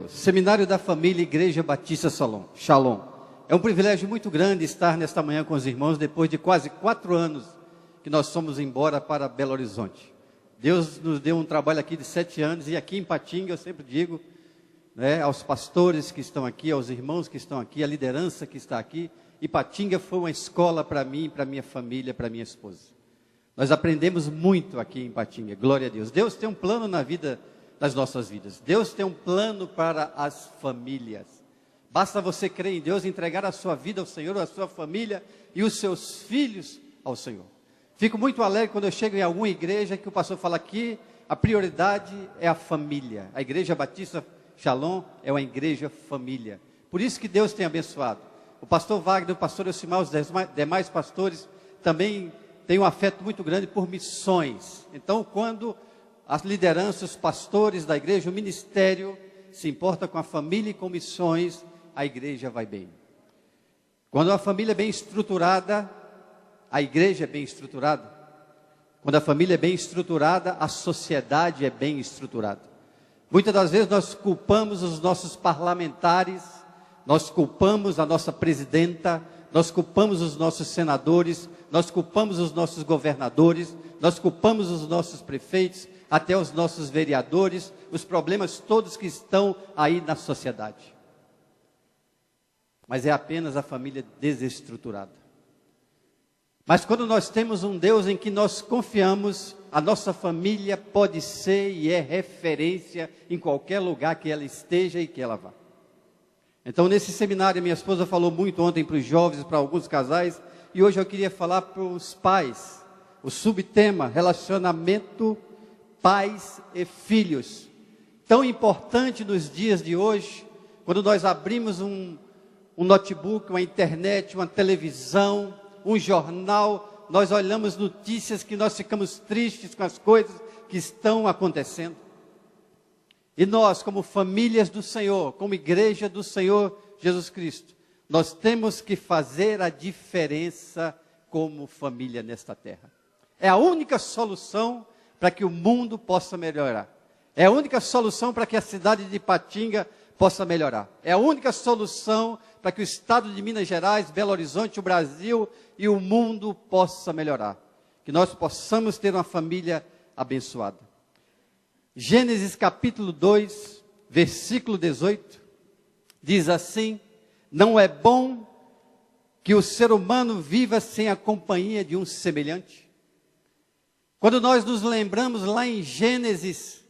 Seminário da Família Igreja Batista Shalom. É um privilégio muito grande estar nesta manhã com os irmãos, depois de quase 4 anos que nós fomos embora para Belo Horizonte. Deus nos deu um trabalho aqui de 7 anos, e aqui em Patinga, eu sempre digo, aos pastores que estão aqui, aos irmãos que estão aqui, a liderança que está aqui, Ipatinga foi uma escola para mim, para minha família, para minha esposa. Nós aprendemos muito aqui em Ipatinga, glória a Deus. Deus tem um plano na vida das nossas vidas. Deus tem um plano para as famílias. Basta você crer em Deus, entregar a sua vida ao Senhor, a sua família e os seus filhos ao Senhor. Fico muito alegre quando eu chego em alguma igreja que o pastor fala aqui, a prioridade é a família. A Igreja Batista Shalom é uma igreja família. Por isso que Deus tem abençoado. O pastor Wagner, o pastor Elcimar, os demais pastores também têm um afeto muito grande por missões. Então, quando as lideranças, os pastores da igreja, o ministério se importa com a família e com missões, a igreja vai bem. Quando a família é bem estruturada, a igreja é bem estruturada. Quando a família é bem estruturada, a sociedade é bem estruturada. Muitas das vezes nós culpamos os nossos parlamentares, nós culpamos a nossa presidenta, nós culpamos os nossos senadores, nós culpamos os nossos governadores, nós culpamos os nossos prefeitos, até os nossos vereadores, os problemas todos que estão aí na sociedade. Mas é apenas a família desestruturada. Mas quando nós temos um Deus em que nós confiamos, a nossa família pode ser e é referência em qualquer lugar que ela esteja e que ela vá. Então, nesse seminário, minha esposa falou muito ontem para os jovens, para alguns casais, e hoje eu queria falar para os pais. O subtema, relacionamento pais e filhos, tão importante nos dias de hoje, quando nós abrimos um notebook, uma internet, uma televisão, um jornal, nós olhamos notícias que nós ficamos tristes com as coisas que estão acontecendo. E nós, como famílias do Senhor, como igreja do Senhor Jesus Cristo, nós temos que fazer a diferença como família nesta terra. É a única solução para que o mundo possa melhorar. É a única solução para que a cidade de Ipatinga possa melhorar. É a única solução para que o estado de Minas Gerais, Belo Horizonte, o Brasil e o mundo possa melhorar. Que nós possamos ter uma família abençoada. Gênesis capítulo 2, versículo 18, diz assim: não é bom que o ser humano viva sem a companhia de um semelhante. Quando nós nos lembramos lá em Gênesis,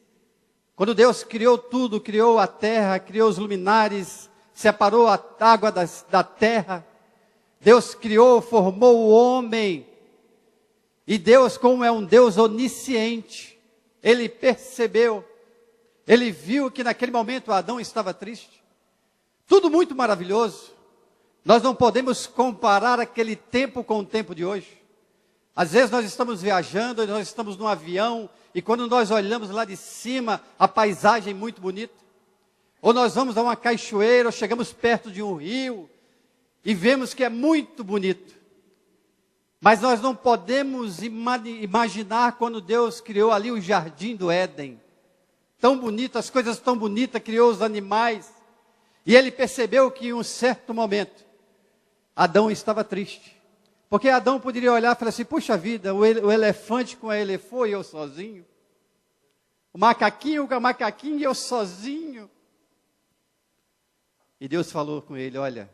quando Deus criou tudo, criou a terra, criou os luminares, separou a água da terra, Deus criou, formou o homem, e Deus, como é um Deus onisciente, Ele percebeu, Ele viu que naquele momento Adão estava triste, tudo muito maravilhoso. Nós não podemos comparar aquele tempo com o tempo de hoje. Às vezes nós estamos viajando, nós estamos num avião, e quando nós olhamos lá de cima, a paisagem é muito bonita. Ou nós vamos a uma cachoeira, ou chegamos perto de um rio, e vemos que é muito bonito. Mas nós não podemos imaginar quando Deus criou ali o jardim do Éden. Tão bonito, as coisas tão bonitas, criou os animais. E Ele percebeu que em um certo momento, Adão estava triste. Porque Adão poderia olhar e falar assim: puxa vida, o elefante com a elefô e eu sozinho. O macaquinho com a macaquinha e eu sozinho. E Deus falou com ele: olha,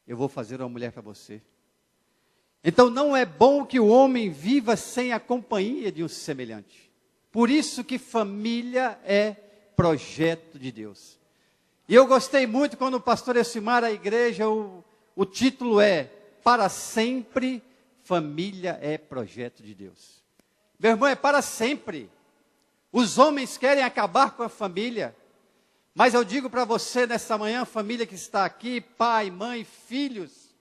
eu vou fazer uma mulher para você. Então não é bom que o homem viva sem a companhia de um semelhante. Por isso que família é projeto de Deus. E eu gostei muito quando o pastor Elcimar, a igreja, o título é: para sempre, família é projeto de Deus. Meu irmão, é para sempre. Os homens querem acabar com a família. Mas eu digo para você nessa manhã, família que está aqui, pai, mãe, filhos,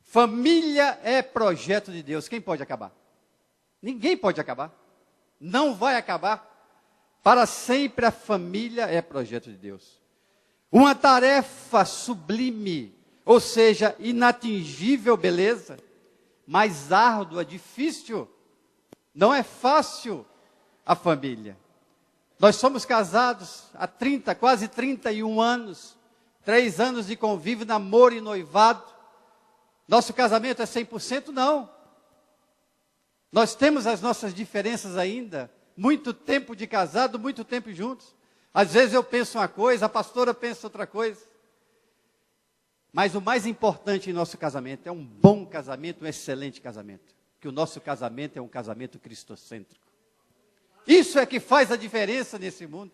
família é projeto de Deus. Quem pode acabar? Ninguém pode acabar. Não vai acabar. Para sempre a família é projeto de Deus. Uma tarefa sublime, ou seja, inatingível beleza, mas árdua, difícil, não é fácil a família. Nós somos casados há 30, quase 31 anos. 3 anos de convívio, namoro e noivado. Nosso casamento é 100%? Não. Nós temos as nossas diferenças ainda. Muito tempo de casado, muito tempo juntos. Às vezes eu penso uma coisa, a pastora pensa outra coisa. Mas o mais importante em nosso casamento é um bom casamento, um excelente casamento. Que o nosso casamento é um casamento cristocêntrico. Isso é que faz a diferença nesse mundo.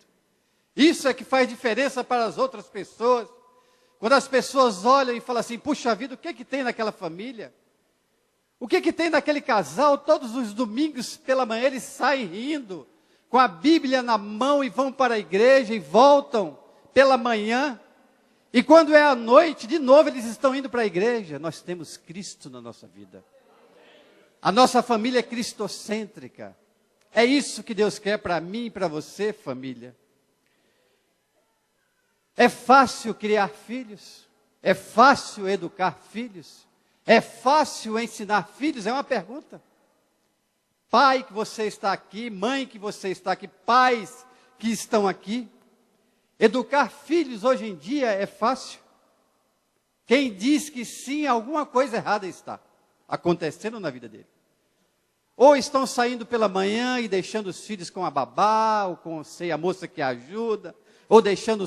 Isso é que faz diferença para as outras pessoas. Quando as pessoas olham e falam assim, puxa vida, o que é que tem naquela família? O que é que tem naquele casal? Todos os domingos pela manhã eles saem rindo, com a Bíblia na mão e vão para a igreja e voltam pela manhã. E quando é à noite, de novo eles estão indo para a igreja. Nós temos Cristo na nossa vida. A nossa família é cristocêntrica. É isso que Deus quer para mim e para você, família. É fácil criar filhos? É fácil educar filhos? É fácil ensinar filhos? É uma pergunta. Pai que você está aqui, mãe que você está aqui, pais que estão aqui. Educar filhos hoje em dia é fácil? Quem diz que sim, alguma coisa errada está acontecendo na vida dele. Ou estão saindo pela manhã e deixando os filhos com a babá, ou com a moça que ajuda, ou deixando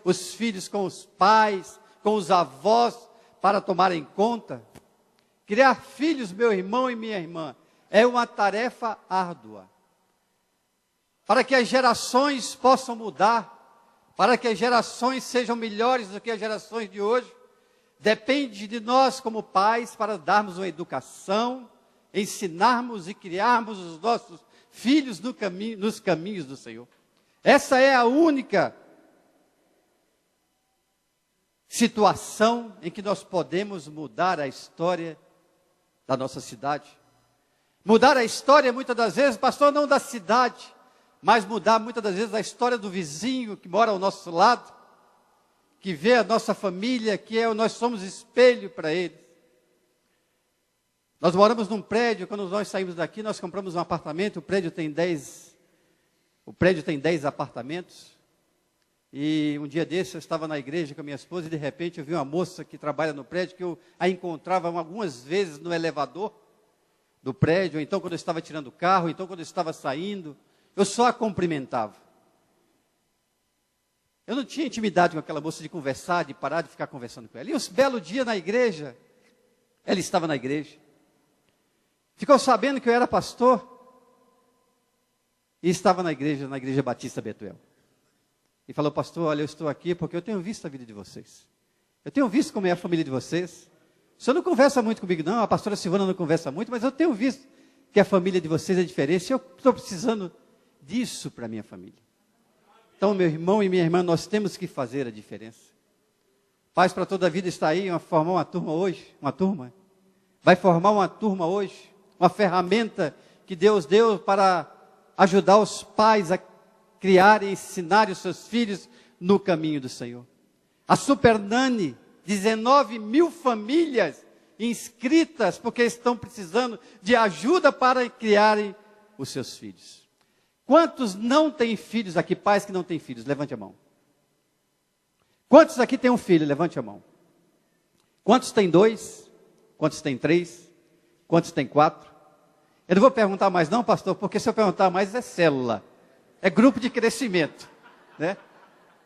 os filhos com os pais, com os avós, para tomarem conta. Criar filhos, meu irmão e minha irmã, é uma tarefa árdua. Para que as gerações possam mudar, para que as gerações sejam melhores do que as gerações de hoje, depende de nós como pais para darmos uma educação, ensinarmos e criarmos os nossos filhos nos caminhos do Senhor. Essa é a única situação em que nós podemos mudar a história da nossa cidade. Mudar a história, muitas das vezes, pastor, não da cidade, mas mudar muitas das vezes a história do vizinho que mora ao nosso lado, que vê a nossa família, nós somos espelho para eles. Nós moramos num prédio, quando nós saímos daqui, nós compramos um apartamento, o prédio tem 10 apartamentos, e um dia desse eu estava na igreja com a minha esposa, e de repente eu vi uma moça que trabalha no prédio, que eu a encontrava algumas vezes no elevador do prédio, ou então quando eu estava tirando o carro, ou então quando eu estava saindo, eu só a cumprimentava. Eu não tinha intimidade com aquela moça de conversar, de parar de ficar conversando com ela. E um belo dia na igreja, ela estava na igreja, ficou sabendo que eu era pastor, e estava na igreja Batista Betuel. E falou, pastor, olha, eu estou aqui porque eu tenho visto a vida de vocês. Eu tenho visto como é a família de vocês. O senhor não conversa muito comigo, não, a pastora Silvana não conversa muito, mas eu tenho visto que a família de vocês é diferente, e eu estou precisando disso para a minha família. Então, meu irmão e minha irmã, nós temos que fazer a diferença. Paz para toda a vida está aí, formar uma turma hoje, vai formar uma turma hoje, uma ferramenta que Deus deu para ajudar os pais a criarem, ensinarem os seus filhos no caminho do Senhor. A Super Nani, 19 mil famílias inscritas, porque estão precisando de ajuda para criarem os seus filhos. Quantos não têm filhos aqui, pais que não têm filhos? Levante a mão. Quantos aqui têm um filho? Levante a mão. Quantos têm 2? Quantos têm 3? Quantos têm 4? Eu não vou perguntar mais não, pastor, porque se eu perguntar mais é célula. É grupo de crescimento, né?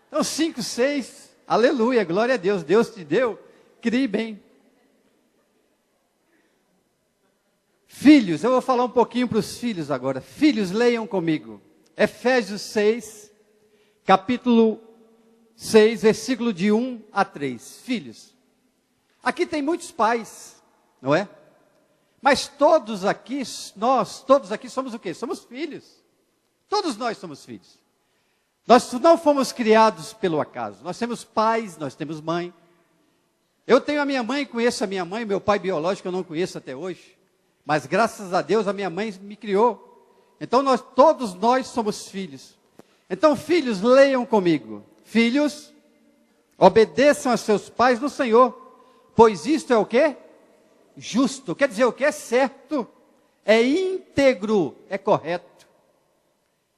Então 5, 6, aleluia, glória a Deus. Deus te deu, crie bem. Filhos, eu vou falar um pouquinho para os filhos agora. Filhos, leiam comigo. Efésios 6, capítulo 6, versículo de 1 a 3. Filhos. Aqui tem muitos pais, não é? Mas todos aqui somos o quê? Somos filhos. Todos nós somos filhos. Nós não fomos criados pelo acaso. Nós temos pais, nós temos mãe. Eu tenho a minha mãe, conheço a minha mãe, meu pai biológico eu não conheço até hoje. Mas graças a Deus a minha mãe me criou. Então todos nós somos filhos. Então filhos, leiam comigo. Filhos, obedeçam a seus pais no Senhor. Pois isto é o quê? Justo. Quer dizer o quê? É certo. É íntegro. É correto.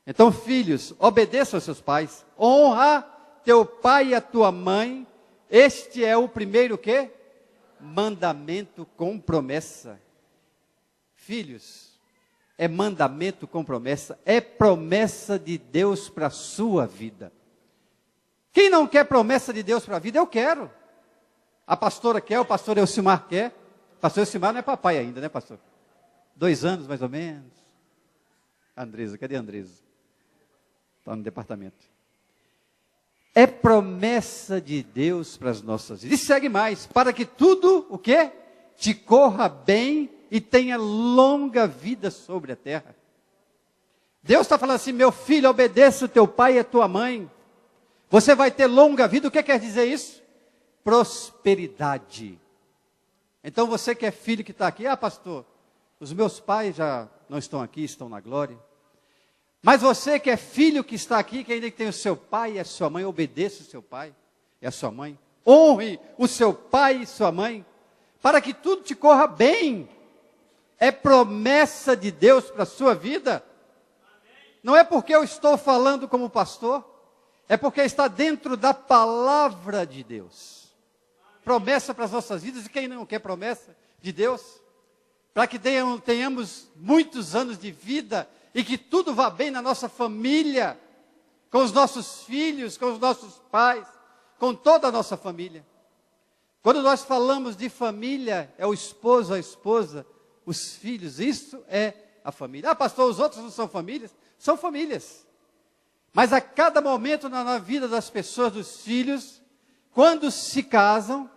Então, filhos, obedeçam aos seus pais. Honra teu pai e a tua mãe. Este é o primeiro o quê? Mandamento com promessa. Filhos, é mandamento com promessa. É promessa de Deus para a sua vida. Quem não quer promessa de Deus para a vida? Eu quero. A pastora quer, o pastor Elcimar quer. O pastor Elcimar não é papai ainda, né, pastor? 2 anos, mais ou menos. Andresa, cadê a Andresa? Está no departamento. É promessa de Deus para as nossas vidas. E segue mais, para que tudo, o quê? Te corra bem e tenha longa vida sobre a terra. Deus está falando assim, meu filho, obedeça o teu pai e a tua mãe. Você vai ter longa vida. O que quer dizer isso? Prosperidade. Então você que é filho que está aqui, pastor, os meus pais já não estão aqui, estão na glória. Mas você que é filho que está aqui, que ainda tem o seu pai e a sua mãe, obedeça o seu pai e a sua mãe. Honre o seu pai e sua mãe, para que tudo te corra bem. É promessa de Deus para a sua vida. Não é porque eu estou falando como pastor, é porque está dentro da palavra de Deus. Promessa para as nossas vidas, e quem não quer promessa de Deus? Para que tenhamos muitos anos de vida, e que tudo vá bem na nossa família, com os nossos filhos, com os nossos pais, com toda a nossa família. Quando nós falamos de família, é o esposo, a esposa, os filhos, isso é a família. Pastor, os outros não são famílias? São famílias. Mas a cada momento na vida das pessoas, dos filhos, quando se casam,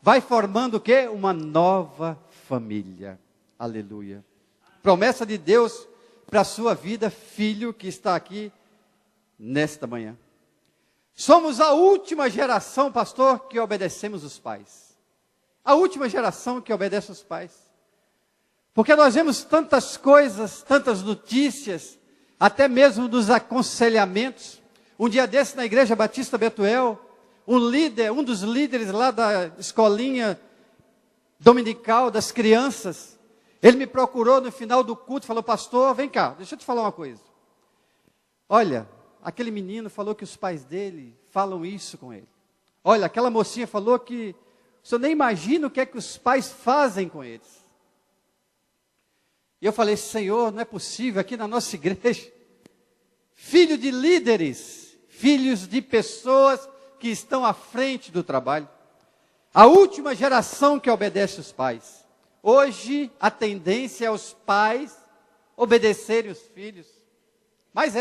vai formando o quê? Uma nova família. Aleluia. Promessa de Deus para a sua vida, filho que está aqui nesta manhã. Somos a última geração, pastor, que obedecemos os pais. A última geração que obedece os pais. Porque nós vemos tantas coisas, tantas notícias, até mesmo dos aconselhamentos. Um dia desse na Igreja Batista Betuel, um dos líderes lá da escolinha dominical das crianças, ele me procurou no final do culto e falou, pastor, vem cá, deixa eu te falar uma coisa. Olha, aquele menino falou que os pais dele falam isso com ele. Olha, aquela mocinha falou que o senhor nem imagina o que é que os pais fazem com eles. E eu falei, Senhor, não é possível, aqui na nossa igreja, filho de líderes, filhos de pessoas que estão à frente do trabalho, a última geração que obedece os pais. Hoje, a tendência é os pais obedecerem os filhos. Mas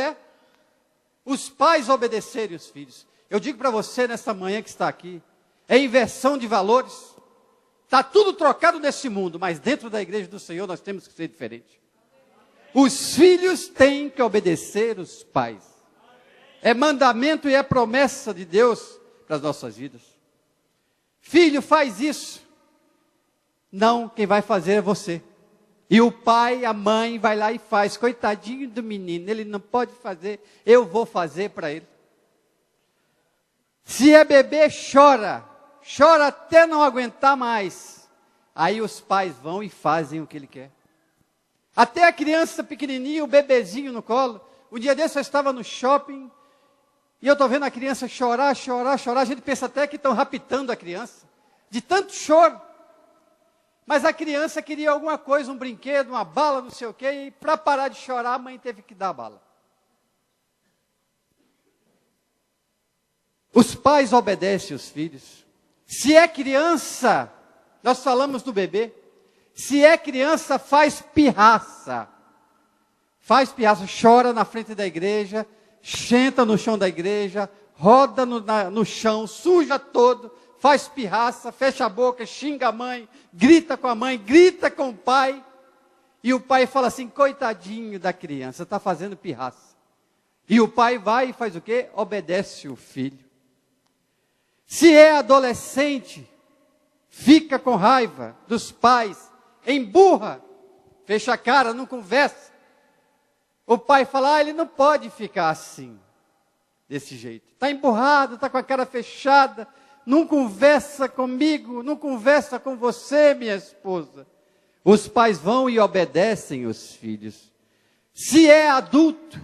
os pais obedecerem os filhos. Eu digo para você nesta manhã que está aqui, é inversão de valores. Está tudo trocado nesse mundo, mas dentro da igreja do Senhor nós temos que ser diferente. Os filhos têm que obedecer os pais. É mandamento e é promessa de Deus para as nossas vidas. Filho, faz isso. Não, quem vai fazer é você. E o pai, a mãe, vai lá e faz. Coitadinho do menino, ele não pode fazer, eu vou fazer para ele. Se é bebê, chora até não aguentar mais. Aí os pais vão e fazem o que ele quer. Até a criança pequenininha, o bebezinho no colo. Um dia desse eu estava no shopping, e eu estou vendo a criança chorar, a gente pensa até que estão raptando a criança, de tanto choro. Mas a criança queria alguma coisa, um brinquedo, uma bala, não sei o quê, e para parar de chorar, a mãe teve que dar a bala. Os pais obedecem os filhos. Se é criança, nós falamos do bebê, se é criança, faz pirraça, chora na frente da igreja, senta no chão da igreja, roda no chão, suja todo, faz pirraça, fecha a boca, xinga a mãe, grita com a mãe, grita com o pai, e o pai fala assim, coitadinho da criança, está fazendo pirraça. E o pai vai e faz o quê? Obedece o filho. Se é adolescente, fica com raiva dos pais, emburra, fecha a cara, não conversa. O pai fala, ele não pode ficar assim, desse jeito. Está emburrado, está com a cara fechada, não conversa comigo, não conversa com você, minha esposa. Os pais vão e obedecem os filhos. Se é adulto,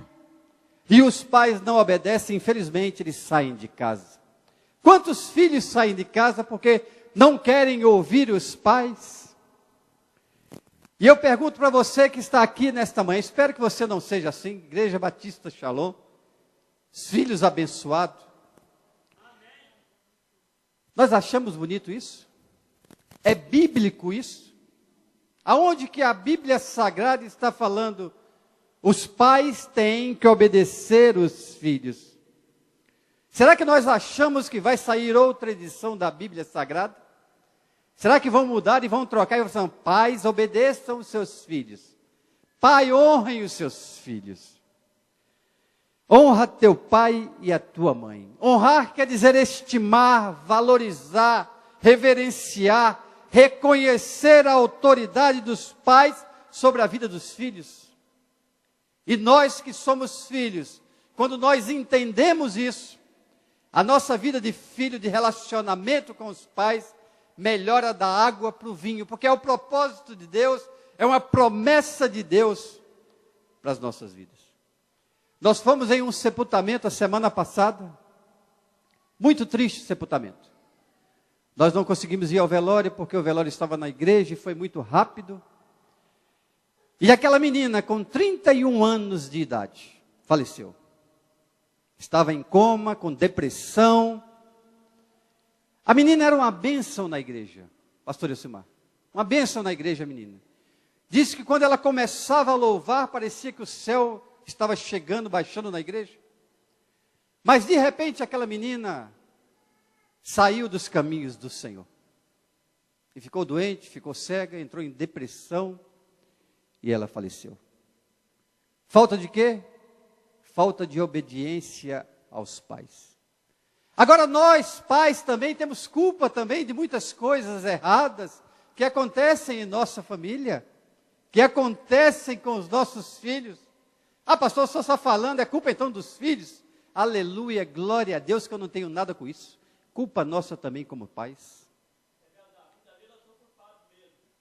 e os pais não obedecem, infelizmente eles saem de casa. Quantos filhos saem de casa porque não querem ouvir os pais? E eu pergunto para você que está aqui nesta manhã, espero que você não seja assim, Igreja Batista Shalom, os filhos abençoados. Nós achamos bonito isso? É bíblico isso? Aonde que a Bíblia Sagrada está falando, os pais têm que obedecer os filhos? Será que nós achamos que vai sair outra edição da Bíblia Sagrada? Será que vão mudar e vão trocar e vão falar, pais, obedeçam os seus filhos. Pai, honrem os seus filhos. Honra teu pai e a tua mãe. Honrar quer dizer estimar, valorizar, reverenciar, reconhecer a autoridade dos pais sobre a vida dos filhos. E nós que somos filhos, quando nós entendemos isso, a nossa vida de filho, de relacionamento com os pais, melhora da água para o vinho, porque é o propósito de Deus, é uma promessa de Deus para as nossas vidas. Nós fomos em um sepultamento a semana passada, muito triste sepultamento. Nós não conseguimos ir ao velório, porque o velório estava na igreja e foi muito rápido. E aquela menina com 31 anos de idade, faleceu. Estava em coma, com depressão. A menina era uma bênção na igreja, pastor Elcimar. Uma bênção na igreja, a menina. Disse que quando ela começava a louvar, parecia que o céu estava chegando, baixando na igreja. Mas de repente aquela menina saiu dos caminhos do Senhor. E ficou doente, ficou cega, entrou em depressão e ela faleceu. Falta de quê? Falta de obediência aos pais. Agora nós, pais, também temos culpa também de muitas coisas erradas que acontecem em nossa família, que acontecem com os nossos filhos. Ah, pastor, só está falando, é culpa então dos filhos? Aleluia, glória a Deus que eu não tenho nada com isso. Culpa nossa também como pais.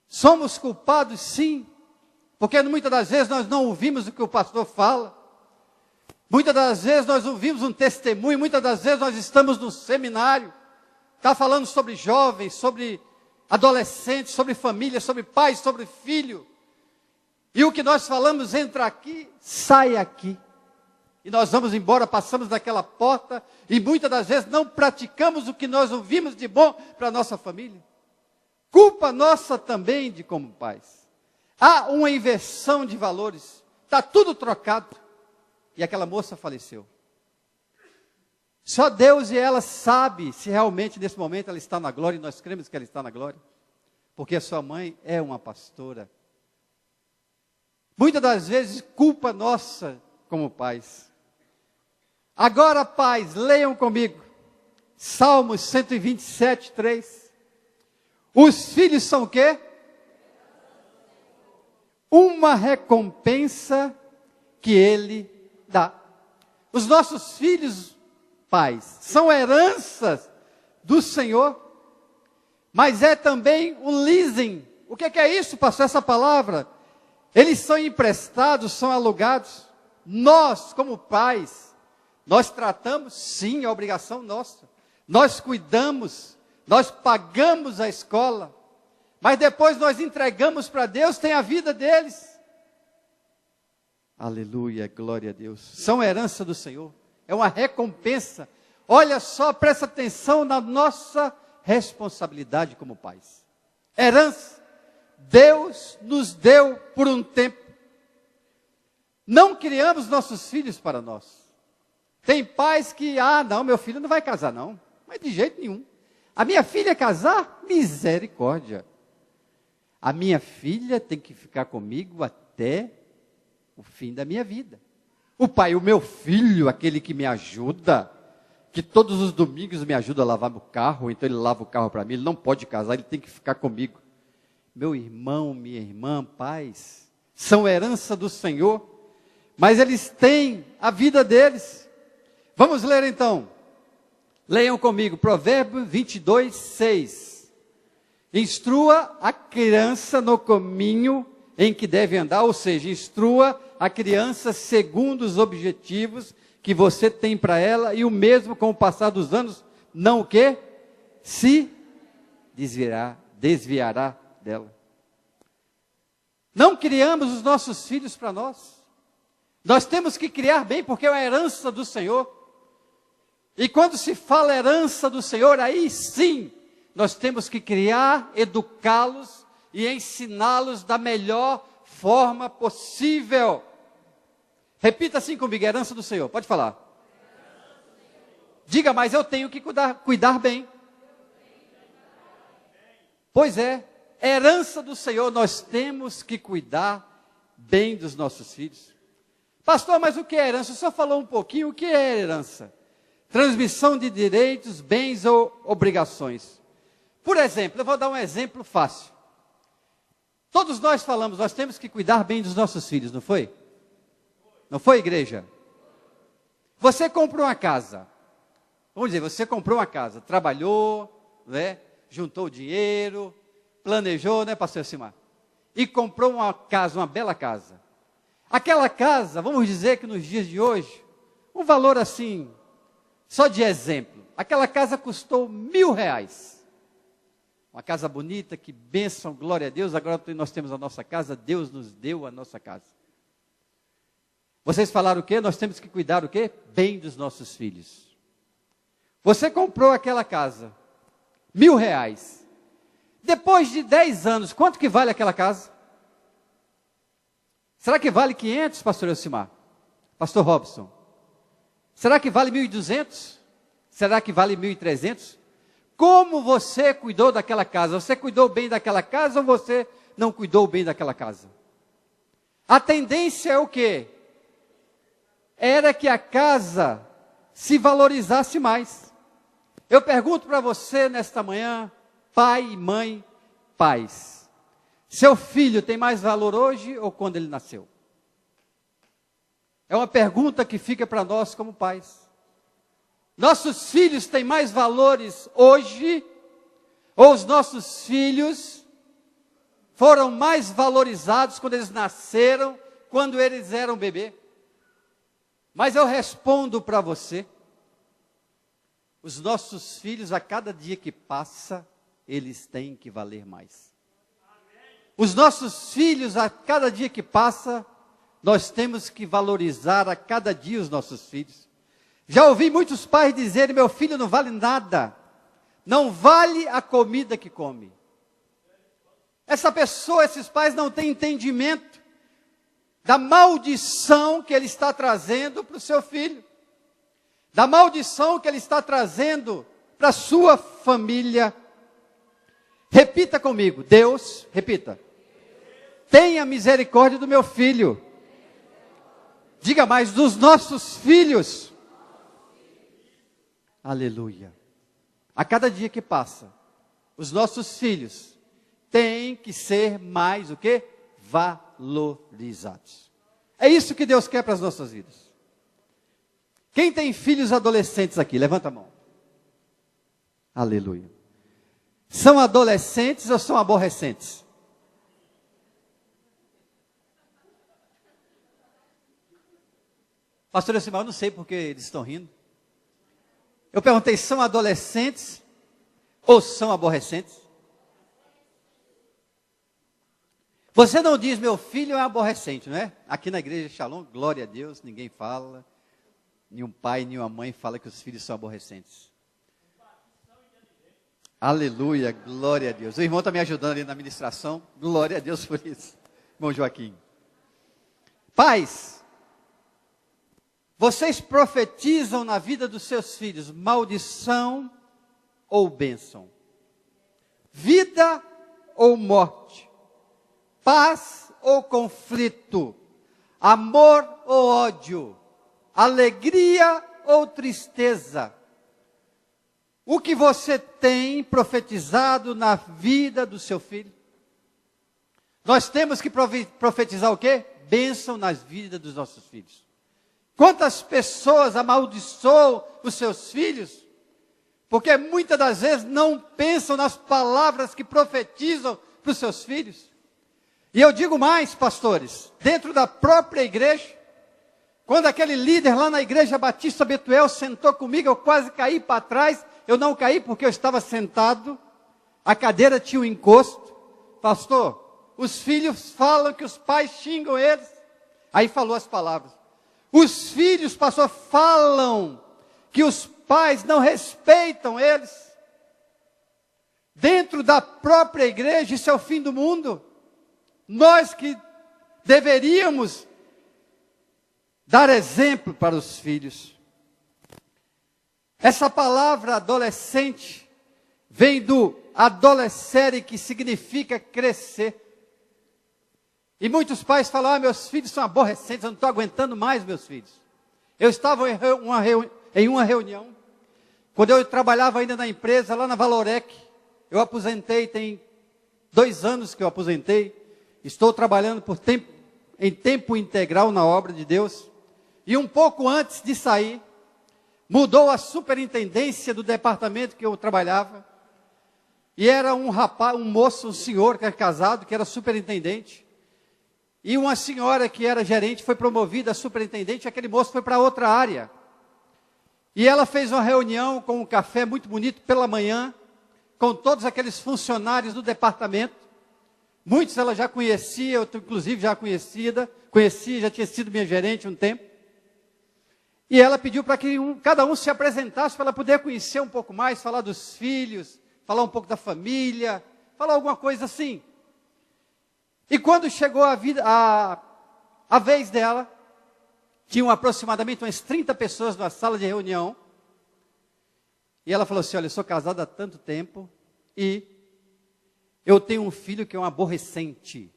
Somos culpados sim, porque muitas das vezes nós não ouvimos o que o pastor fala. Muitas das vezes nós ouvimos um testemunho, muitas das vezes nós estamos no seminário, está falando sobre jovens, sobre adolescentes, sobre família, sobre pai, sobre filho. E o que nós falamos entra aqui, sai aqui. E nós vamos embora, passamos daquela porta e muitas das vezes não praticamos o que nós ouvimos de bom para a nossa família. Culpa nossa também de como pais. Há uma inversão de valores, está tudo trocado. E aquela moça faleceu. Só Deus e ela sabe se realmente nesse momento ela está na glória, e nós cremos que ela está na glória. Porque a sua mãe é uma pastora. Muitas das vezes, culpa nossa como pais. Agora, pais, leiam comigo. Salmos 127, 3. Os filhos são o quê? Uma recompensa que ele dá. Os nossos filhos, pais, são heranças do Senhor, mas é também um leasing. O que é isso, pastor, essa palavra? Eles são emprestados, são alugados. Nós, como pais, nós tratamos, sim, a obrigação nossa. Nós cuidamos, nós pagamos a escola, mas depois nós entregamos para Deus, tem a vida deles. Aleluia, glória a Deus. São herança do Senhor. É uma recompensa. Olha só, presta atenção na nossa responsabilidade como pais. Herança. Deus nos deu por um tempo. Não criamos nossos filhos para nós. Tem pais que, não, meu filho não vai casar não. Mas de jeito nenhum. A minha filha casar? Misericórdia. A minha filha tem que ficar comigo até o fim da minha vida. O pai, o meu filho, aquele que me ajuda, que todos os domingos me ajuda a lavar o carro, então ele lava o carro para mim, ele não pode casar, ele tem que ficar comigo. Meu irmão, minha irmã, pais, são herança do Senhor, mas eles têm a vida deles. Vamos ler então. Leiam comigo, Provérbios 22, 6. Instrua a criança no caminho, em que deve andar, ou seja, instrua a criança segundo os objetivos que você tem para ela, e o mesmo com o passar dos anos, não o quê? Se desviará dela. Não criamos os nossos filhos para nós. Nós temos que criar bem, porque é uma herança do Senhor. E quando se fala herança do Senhor, aí sim, nós temos que criar, educá-los e ensiná-los da melhor forma possível. Repita assim comigo, herança do Senhor. Pode falar. Diga, mas eu tenho que cuidar bem. Pois é, herança do Senhor, nós temos que cuidar bem dos nossos filhos. Pastor, mas o que é herança? O senhor falou um pouquinho, o que é herança? Transmissão de direitos, bens ou obrigações. Por exemplo, eu vou dar um exemplo fácil. Todos nós falamos, nós temos que cuidar bem dos nossos filhos, não foi? Não foi, igreja? Você comprou uma casa. Vamos dizer, você comprou uma casa, trabalhou, né? Juntou dinheiro, planejou, né, pastor Simar? E comprou uma casa, uma bela casa. Aquela casa, vamos dizer que nos dias de hoje, um valor assim, só de exemplo, aquela casa custou R$1.000. Uma casa bonita, que bênção, glória a Deus, agora nós temos a nossa casa, Deus nos deu a nossa casa. Vocês falaram o quê? Nós temos que cuidar o quê? Bem dos nossos filhos. Você comprou aquela casa, R$1.000. Depois de 10 anos, quanto que vale aquela casa? Será que vale 500, pastor Elcimar? Pastor Robson? Será que vale 1.200? Será que vale 1.300? Como você cuidou daquela casa? Você cuidou bem daquela casa ou você não cuidou bem daquela casa? A tendência é o quê? Era que a casa se valorizasse mais. Eu pergunto para você nesta manhã, pai e mãe, pais. Seu filho tem mais valor hoje ou quando ele nasceu? É uma pergunta que fica para nós como pais. Nossos filhos têm mais valores hoje, ou os nossos filhos foram mais valorizados quando eles nasceram, quando eles eram bebê? Mas eu respondo para você, os nossos filhos, a cada dia que passa, eles têm que valer mais. Os nossos filhos, a cada dia que passa, nós temos que valorizar a cada dia os nossos filhos. Já ouvi muitos pais dizerem, meu filho não vale nada, não vale a comida que come. Essa pessoa, esses pais não têm entendimento da maldição que ele está trazendo para o seu filho, da maldição que ele está trazendo para a sua família. Repita comigo, Deus, repita, tenha misericórdia do meu filho. Diga mais, dos nossos filhos. Aleluia. A cada dia que passa, os nossos filhos têm que ser mais o quê? Valorizados. É isso que Deus quer para as nossas vidas. Quem tem filhos adolescentes aqui? Levanta a mão. Aleluia. São adolescentes ou são aborrecentes? Pastor Elcimar, eu não sei porque eles estão rindo. Eu perguntei, são adolescentes ou são aborrecentes? Você não diz, meu filho é aborrecente, não é? Aqui na igreja Shalom, glória a Deus, ninguém fala. Nenhum pai, nenhuma mãe fala que os filhos são aborrecentes. Aleluia, glória a Deus. O irmão está me ajudando ali na ministração. Glória a Deus por isso. Irmão Joaquim. Pais, vocês profetizam na vida dos seus filhos maldição ou bênção? Vida ou morte? Paz ou conflito? Amor ou ódio? Alegria ou tristeza? O que você tem profetizado na vida do seu filho? Nós temos que profetizar o quê? Bênção nas vidas dos nossos filhos. Quantas pessoas amaldiçoam os seus filhos? Porque muitas das vezes não pensam nas palavras que profetizam para os seus filhos. E eu digo mais, pastores, dentro da própria igreja, quando aquele líder lá na igreja Batista Betuel sentou comigo, eu quase caí para trás. Eu não caí porque eu estava sentado, a cadeira tinha um encosto. Pastor, os filhos falam que os pais xingam eles. Aí falou as palavras. Os filhos, pastor, falam que os pais não respeitam eles. Dentro da própria igreja, isso é o fim do mundo. Nós que deveríamos dar exemplo para os filhos. Essa palavra adolescente vem do adolescere, que significa crescer. E muitos pais falam, meus filhos são aborrecentes, eu não estou aguentando mais meus filhos. Eu estava em uma reunião, quando eu trabalhava ainda na empresa, lá na Valorec. Eu aposentei, tem 2 anos que eu aposentei. Estou trabalhando em tempo integral na obra de Deus. E um pouco antes de sair, mudou a superintendência do departamento que eu trabalhava. E era um rapaz, um moço, um senhor que era casado, que era superintendente. E uma senhora que era gerente foi promovida a superintendente, e aquele moço foi para outra área. E ela fez uma reunião com um café muito bonito pela manhã, com todos aqueles funcionários do departamento. Muitos ela já conhecia, eu inclusive já conhecia, já tinha sido minha gerente um tempo. E ela pediu para que cada um se apresentasse, para ela poder conhecer um pouco mais, falar dos filhos, falar um pouco da família, falar alguma coisa assim. E quando chegou a vez dela, tinham aproximadamente umas 30 pessoas na sala de reunião. E ela falou assim, olha, eu sou casada há tanto tempo e eu tenho um filho que é um aborrecente.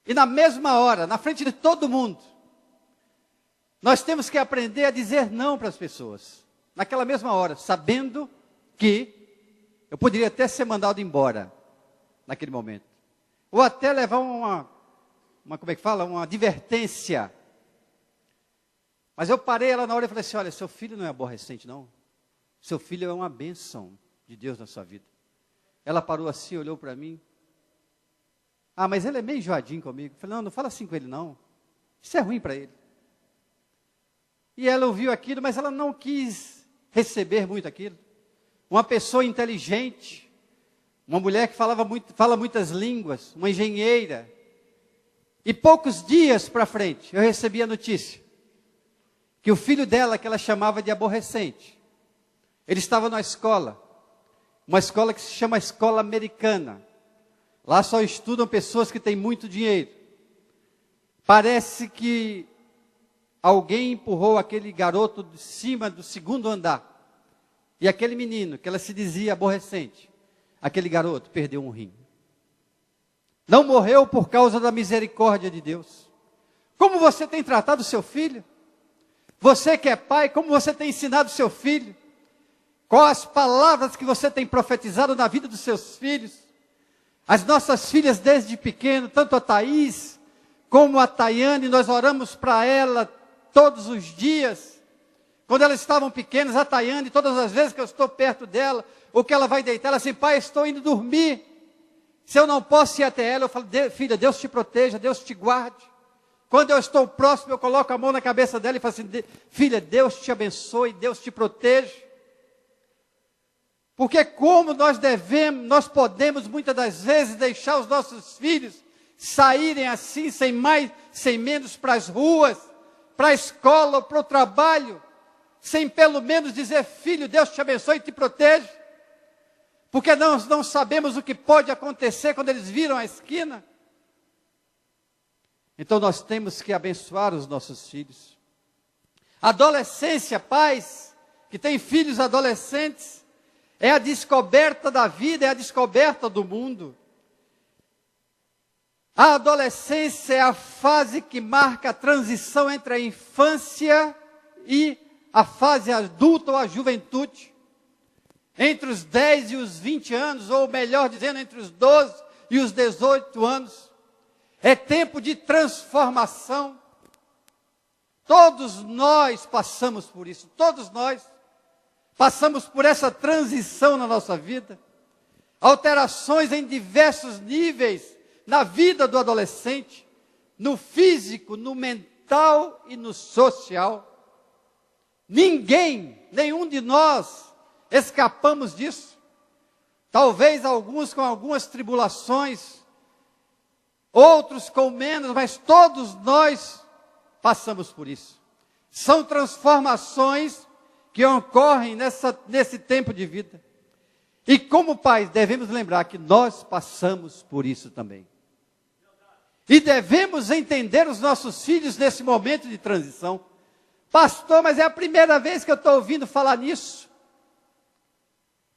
E na mesma hora, na frente de todo mundo, nós temos que aprender a dizer não para as pessoas. Naquela mesma hora, sabendo que eu poderia até ser mandado embora naquele momento. Ou até levar uma advertência. Mas eu parei ela na hora e falei assim, olha, seu filho não é aborrecente não. Seu filho é uma bênção de Deus na sua vida. Ela parou assim, olhou para mim. Ah, mas ele é meio enjoadinho comigo. Eu falei, não fala assim com ele não. Isso é ruim para ele. E ela ouviu aquilo, mas ela não quis receber muito aquilo. Uma pessoa inteligente, uma mulher que fala muitas línguas, uma engenheira. E poucos dias para frente, eu recebi a notícia que o filho dela, que ela chamava de aborrecente, ele estava na escola, uma escola que se chama Escola Americana. Lá só estudam pessoas que têm muito dinheiro. Parece que alguém empurrou aquele garoto de cima do 2º andar. E aquele menino, que ela se dizia aborrecente, aquele garoto perdeu um rim. Não morreu por causa da misericórdia de Deus. Como você tem tratado o seu filho? Você que é pai, como você tem ensinado o seu filho? Quais as palavras que você tem profetizado na vida dos seus filhos? As nossas filhas desde pequeno, tanto a Thaís como a Tayane, nós oramos para ela todos os dias. Quando elas estavam pequenas, a Tayane, todas as vezes que eu estou perto dela, ou que ela vai deitar, ela assim, pai, estou indo dormir. Se eu não posso ir até ela, eu falo, filha, Deus te proteja, Deus te guarde. Quando eu estou próximo, eu coloco a mão na cabeça dela e falo assim, filha, Deus te abençoe, Deus te proteja. Porque como nós podemos muitas das vezes deixar os nossos filhos saírem assim, sem menos para as ruas, para a escola ou para o trabalho, sem pelo menos dizer, filho, Deus te abençoe e te proteja. Porque nós não sabemos o que pode acontecer quando eles viram a esquina. Então nós temos que abençoar os nossos filhos. Adolescência, pais que têm filhos adolescentes, é a descoberta da vida, é a descoberta do mundo. A adolescência é a fase que marca a transição entre a infância e a fase adulta ou a juventude. Entre os 10 e os 20 anos, ou melhor dizendo, entre os 12 e os 18 anos. É tempo de transformação. Todos nós passamos por isso, todos nós passamos por essa transição na nossa vida. Alterações em diversos níveis na vida do adolescente, no físico, no mental e no social. Ninguém, nenhum de nós, escapamos disso. Talvez alguns com algumas tribulações, outros com menos, mas todos nós passamos por isso. São transformações que ocorrem nesse tempo de vida. E como pais, devemos lembrar que nós passamos por isso também. E devemos entender os nossos filhos nesse momento de transição. Pastor, mas é a primeira vez que eu estou ouvindo falar nisso.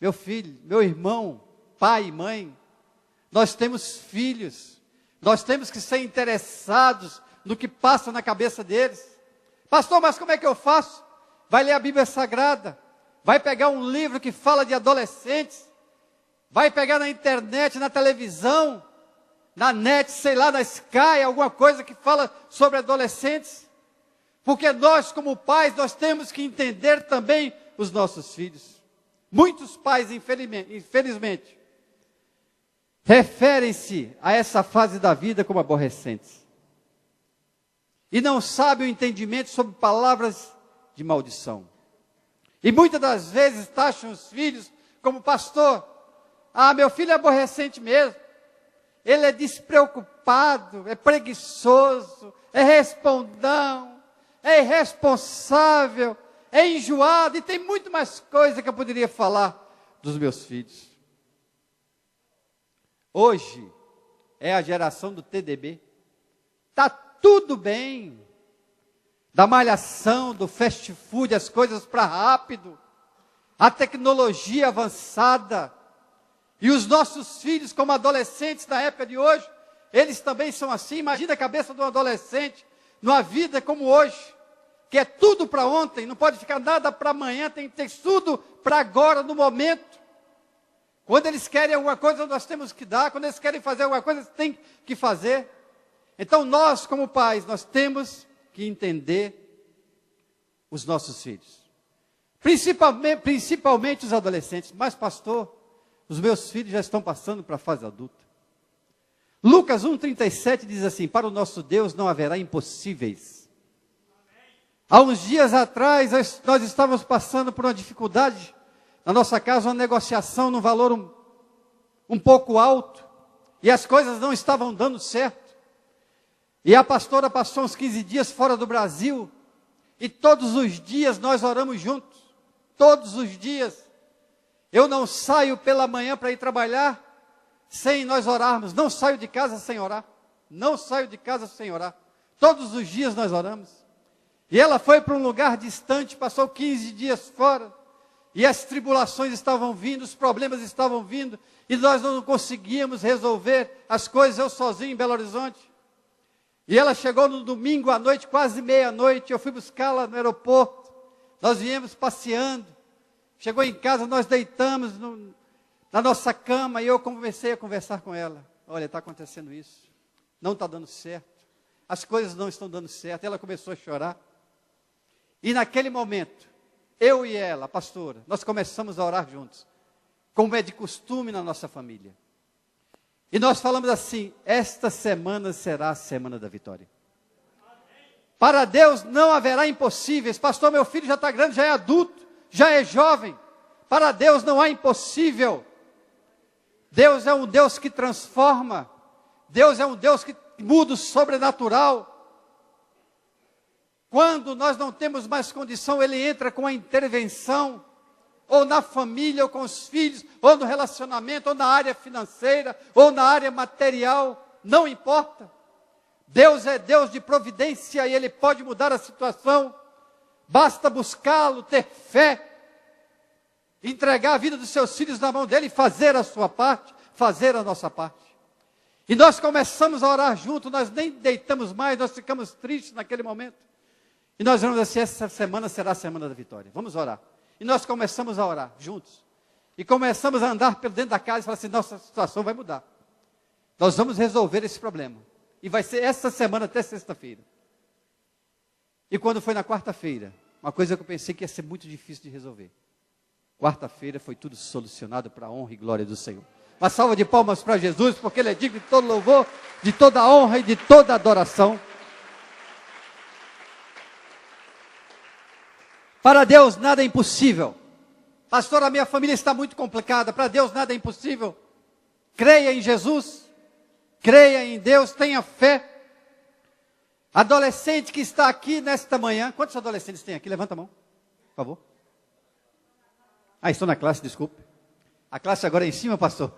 Meu filho, meu irmão, pai e mãe, nós temos filhos. Nós temos que ser interessados no que passa na cabeça deles. Pastor, mas como é que eu faço? Vai ler a Bíblia Sagrada. Vai pegar um livro que fala de adolescentes. Vai pegar na internet, na televisão, na net, sei lá, na Sky, alguma coisa que fala sobre adolescentes. Porque nós, como pais, nós temos que entender também os nossos filhos. Muitos pais, infelizmente, referem-se a essa fase da vida como aborrecentes. E não sabem o entendimento sobre palavras de maldição. E muitas das vezes taxam os filhos como pastor. Ah, meu filho é aborrecente mesmo. Ele é despreocupado, é preguiçoso, é respondão, é irresponsável, é enjoado. E tem muito mais coisa que eu poderia falar dos meus filhos. Hoje é a geração do TDB. Está tudo bem. Da malhação, do fast food, as coisas para rápido. A tecnologia avançada. E os nossos filhos, como adolescentes na época de hoje, eles também são assim. Imagina a cabeça de um adolescente numa vida como hoje, que é tudo para ontem, não pode ficar nada para amanhã, tem que ter tudo para agora, no momento. Quando eles querem alguma coisa, nós temos que dar. Quando eles querem fazer alguma coisa, eles têm que fazer. Então nós, como pais, nós temos que entender os nossos filhos. Principalmente os adolescentes. Mas, pastor, os meus filhos já estão passando para a fase adulta. Lucas 1,37 diz assim: para o nosso Deus não haverá impossíveis. Há uns dias atrás, nós estávamos passando por uma dificuldade na nossa casa, uma negociação num valor um pouco alto, e as coisas não estavam dando certo. E a pastora passou uns 15 dias fora do Brasil, e todos os dias nós oramos juntos, todos os dias. Eu não saio pela manhã para ir trabalhar sem nós orarmos, não saio de casa sem orar, não saio de casa sem orar, todos os dias nós oramos. E ela foi para um lugar distante, passou 15 dias fora, e as tribulações estavam vindo, os problemas estavam vindo, e nós não conseguíamos resolver as coisas, eu sozinho em Belo Horizonte. E ela chegou no domingo à noite, quase meia-noite, eu fui buscá-la no aeroporto, nós viemos passeando, chegou em casa, nós deitamos na nossa cama, e eu comecei a conversar com ela. Olha, está acontecendo isso, não está dando certo, as coisas não estão dando certo. Ela começou a chorar, e naquele momento, eu e ela, a pastora, nós começamos a orar juntos, como é de costume na nossa família. E nós falamos assim: esta semana será a semana da vitória. Para Deus não haverá impossíveis. Pastor, meu filho já está grande, já é adulto, já é jovem. Para Deus não há impossível. Deus é um Deus que transforma. Deus é um Deus que muda o sobrenatural. Quando nós não temos mais condição, Ele entra com a intervenção, ou na família, ou com os filhos, ou no relacionamento, ou na área financeira, ou na área material, não importa. Deus é Deus de providência e Ele pode mudar a situação. Basta buscá-lo, ter fé, entregar a vida dos seus filhos na mão dEle e fazer a sua parte, fazer a nossa parte. E nós começamos a orar junto, nós nem deitamos mais, nós ficamos tristes naquele momento. E nós vamos assim: essa semana será a semana da vitória, vamos orar. E nós começamos a orar juntos. E começamos a andar pelo dentro da casa e falar assim: nossa situação vai mudar. Nós vamos resolver esse problema. E vai ser essa semana até sexta-feira. E quando foi na quarta-feira, uma coisa que eu pensei que ia ser muito difícil de resolver. Quarta-feira foi tudo solucionado para a honra e glória do Senhor. Uma salva de palmas para Jesus, porque Ele é digno de todo louvor, de toda honra e de toda adoração. Para Deus nada é impossível. Pastor, a minha família está muito complicada. Para Deus nada é impossível. Creia em Jesus. Creia em Deus. Tenha fé. Adolescente que está aqui nesta manhã. Quantos adolescentes tem aqui? Levanta a mão, por favor. Estou na classe, desculpe. A classe agora é em cima, pastor?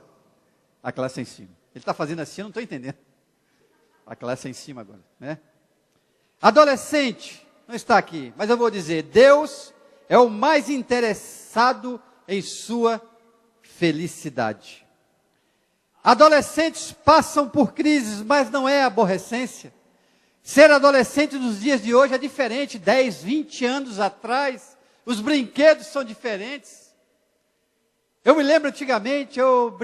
A classe é em cima. Ele está fazendo assim, eu não estou entendendo. A classe é em cima agora, né? Adolescente, não está aqui, mas eu vou dizer, Deus é o mais interessado em sua felicidade. Adolescentes passam por crises, mas não é aborrecência. Ser adolescente nos dias de hoje é diferente, 10, 20 anos atrás, os brinquedos são diferentes. Eu me lembro antigamente, eu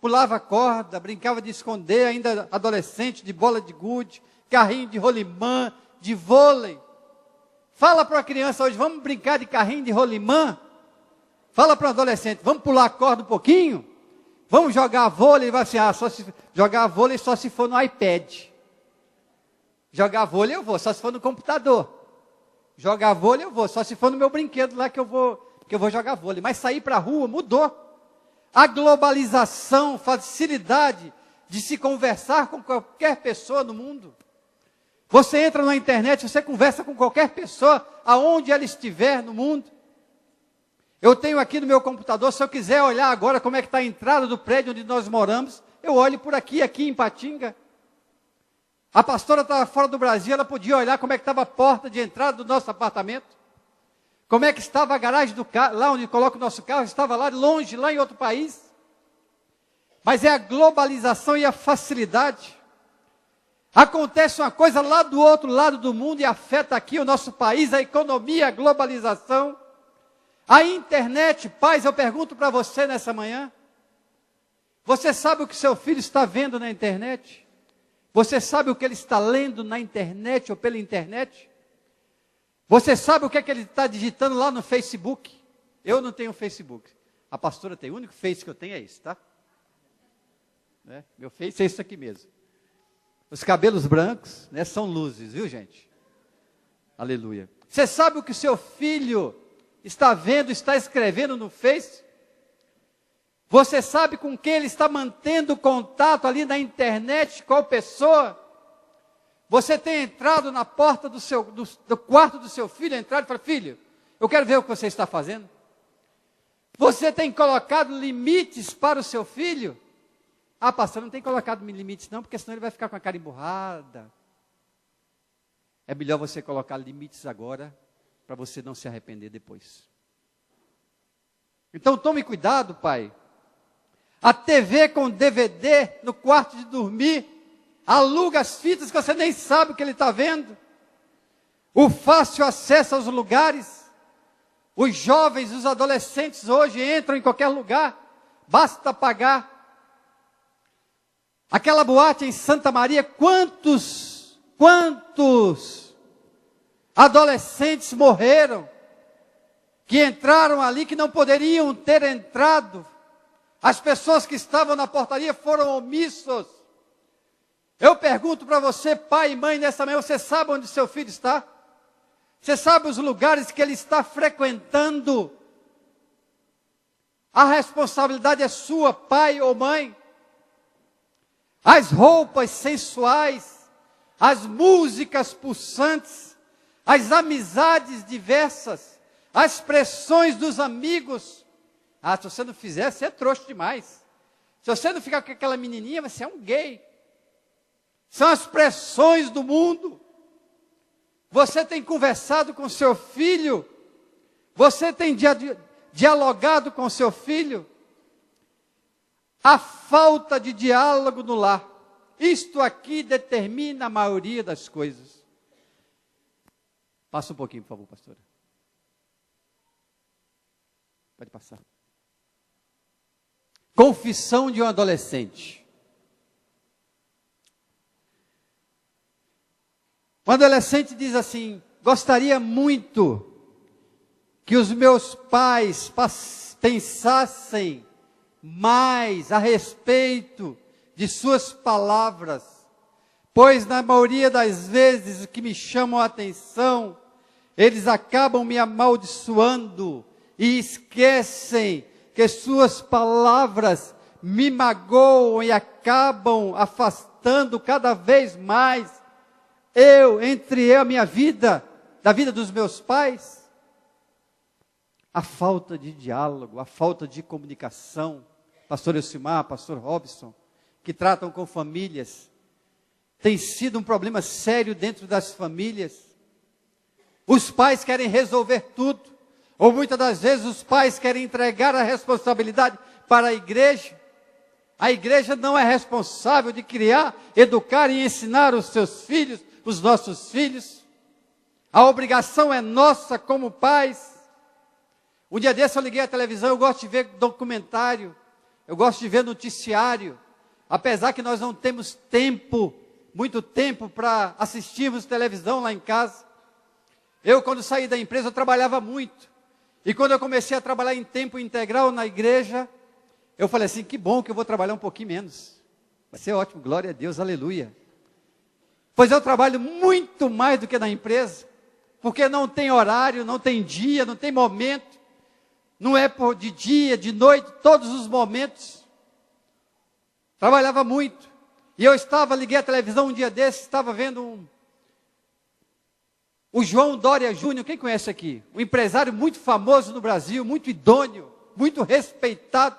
pulava corda, brincava de esconder, ainda adolescente, de bola de gude, carrinho de rolimã, de vôlei. Fala para uma criança hoje, vamos brincar de carrinho de rolimã? Fala para um adolescente, vamos pular corda um pouquinho? Vamos jogar vôlei? Ele vai assim, jogar vôlei só se for no iPad. Jogar vôlei eu vou, só se for no computador. Jogar vôlei eu vou, só se for no meu brinquedo lá que eu vou jogar vôlei. Mas sair para a rua mudou. A globalização, facilidade de se conversar com qualquer pessoa no mundo. Você entra na internet, você conversa com qualquer pessoa, aonde ela estiver no mundo. Eu tenho aqui no meu computador, se eu quiser olhar agora como é que está a entrada do prédio onde nós moramos, eu olho por aqui em Ipatinga. A pastora estava fora do Brasil, ela podia olhar como é que estava a porta de entrada do nosso apartamento. Como é que estava a garagem do carro, lá onde coloca o nosso carro, estava lá longe, lá em outro país. Mas é a globalização e a facilidade. Acontece uma coisa lá do outro lado do mundo e afeta aqui o nosso país, a economia, a globalização. A internet, pais, eu pergunto para você nessa manhã. Você sabe o que seu filho está vendo na internet? Você sabe o que ele está lendo na internet ou pela internet? Você sabe o que é que ele está digitando lá no Facebook? Eu não tenho Facebook. A pastora tem. O único Face que eu tenho é esse, tá? Meu Face é isso aqui mesmo. Os cabelos brancos, são luzes, viu, gente? Aleluia. Você sabe o que o seu filho está vendo, está escrevendo no Face? Você sabe com quem ele está mantendo contato ali na internet, qual pessoa? Você tem entrado na porta do quarto do seu filho, entrado e falado, filho, eu quero ver o que você está fazendo. Você tem colocado limites para o seu filho? Pastor, não tem colocado limites não, porque senão ele vai ficar com a cara emburrada. É melhor você colocar limites agora, para você não se arrepender depois. Então tome cuidado, pai. A TV com DVD no quarto de dormir, aluga as fitas que você nem sabe o que ele está vendo. O fácil acesso aos lugares. Os jovens, os adolescentes hoje entram em qualquer lugar, basta pagar. Aquela boate em Santa Maria, quantos adolescentes morreram, que entraram ali, que não poderiam ter entrado. As pessoas que estavam na portaria foram omissos. Eu pergunto para você, pai e mãe, nessa manhã, você sabe onde seu filho está? Você sabe os lugares que ele está frequentando? A responsabilidade é sua, pai ou mãe. As roupas sensuais, as músicas pulsantes, as amizades diversas, as pressões dos amigos. Se você não fizer, você é trouxa demais. Se você não ficar com aquela menininha, você é um gay. São as pressões do mundo. Você tem conversado com seu filho? Você tem dialogado com seu filho? A falta de diálogo no lar. Isto aqui determina a maioria das coisas. Passa um pouquinho, por favor, pastora. Pode passar. Confissão de um adolescente. Um adolescente diz assim: gostaria muito que os meus pais pensassem mais a respeito de suas palavras, pois na maioria das vezes que me chamam a atenção, eles acabam me amaldiçoando e esquecem que suas palavras me magoam e acabam afastando cada vez mais a minha vida, da vida dos meus pais. A falta de diálogo, a falta de comunicação, pastor Elcimar, pastor Robson, que tratam com famílias, tem sido um problema sério dentro das famílias. Os pais querem resolver tudo, ou muitas das vezes os pais querem entregar a responsabilidade para a igreja. A igreja não é responsável de criar, educar e ensinar os seus filhos, os nossos filhos. A obrigação é nossa como pais. Um dia desse eu liguei a televisão, eu gosto de ver documentário, eu gosto de ver noticiário, apesar que nós não temos muito tempo para assistirmos televisão lá em casa. Eu, quando saí da empresa, eu trabalhava muito. E quando eu comecei a trabalhar em tempo integral na igreja, eu falei assim, que bom que eu vou trabalhar um pouquinho menos. Vai ser ótimo, glória a Deus, aleluia. Pois eu trabalho muito mais do que na empresa, porque não tem horário, não tem dia, não tem momento. Não é de dia, de noite, todos os momentos. Trabalhava muito. E eu liguei a televisão um dia desses, estava vendo o João Dória Júnior, quem conhece aqui? Um empresário muito famoso no Brasil, muito idôneo, muito respeitado.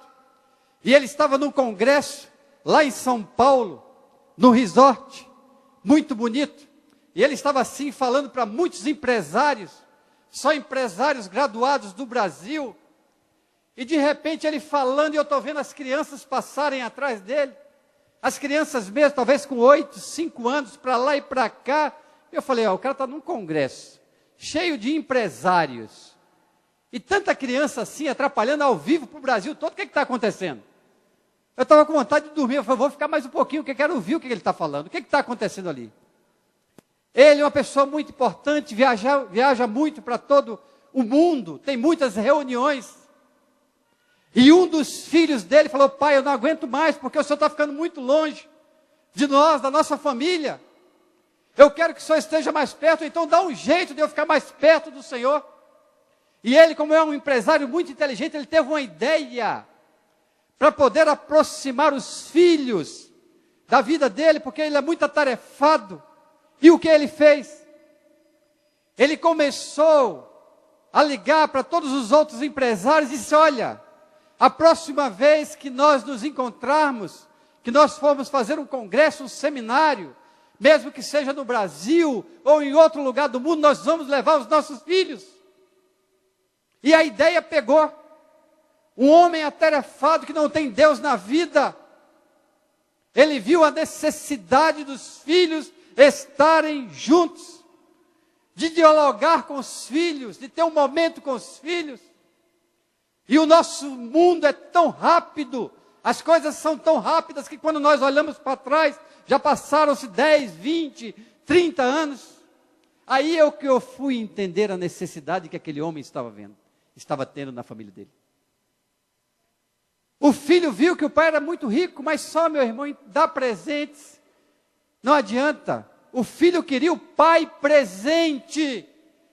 E ele estava num congresso, lá em São Paulo, no resort, muito bonito. E ele estava assim, falando para muitos empresários, só empresários graduados do Brasil. E de repente ele falando, e eu estou vendo as crianças passarem atrás dele. As crianças mesmo, talvez com 8, 5 anos, para lá e para cá. Eu falei, o cara está num congresso, cheio de empresários. E tanta criança assim, atrapalhando ao vivo para o Brasil todo, o que está acontecendo? Eu estava com vontade de dormir, eu falei, vou ficar mais um pouquinho, porque eu quero ouvir o que ele está falando. O que está acontecendo ali? Ele é uma pessoa muito importante, viaja muito para todo o mundo, tem muitas reuniões. E um dos filhos dele falou, pai, eu não aguento mais, porque o senhor está ficando muito longe de nós, da nossa família. Eu quero que o senhor esteja mais perto, então dá um jeito de eu ficar mais perto do Senhor. E ele, como é um empresário muito inteligente, ele teve uma ideia para poder aproximar os filhos da vida dele, porque ele é muito atarefado. E o que ele fez? Ele começou a ligar para todos os outros empresários e disse, olha, a próxima vez que nós nos encontrarmos, que nós formos fazer um congresso, um seminário, mesmo que seja no Brasil ou em outro lugar do mundo, nós vamos levar os nossos filhos. E a ideia pegou. Um homem atarefado que não tem Deus na vida, ele viu a necessidade dos filhos estarem juntos, de dialogar com os filhos, de ter um momento com os filhos. E o nosso mundo é tão rápido, as coisas são tão rápidas que quando nós olhamos para trás, já passaram-se 10, 20, 30 anos. Aí é que eu fui entender a necessidade que aquele homem estava tendo na família dele. O filho viu que o pai era muito rico, mas só, meu irmão, dá presentes. Não adianta. O filho queria o pai presente,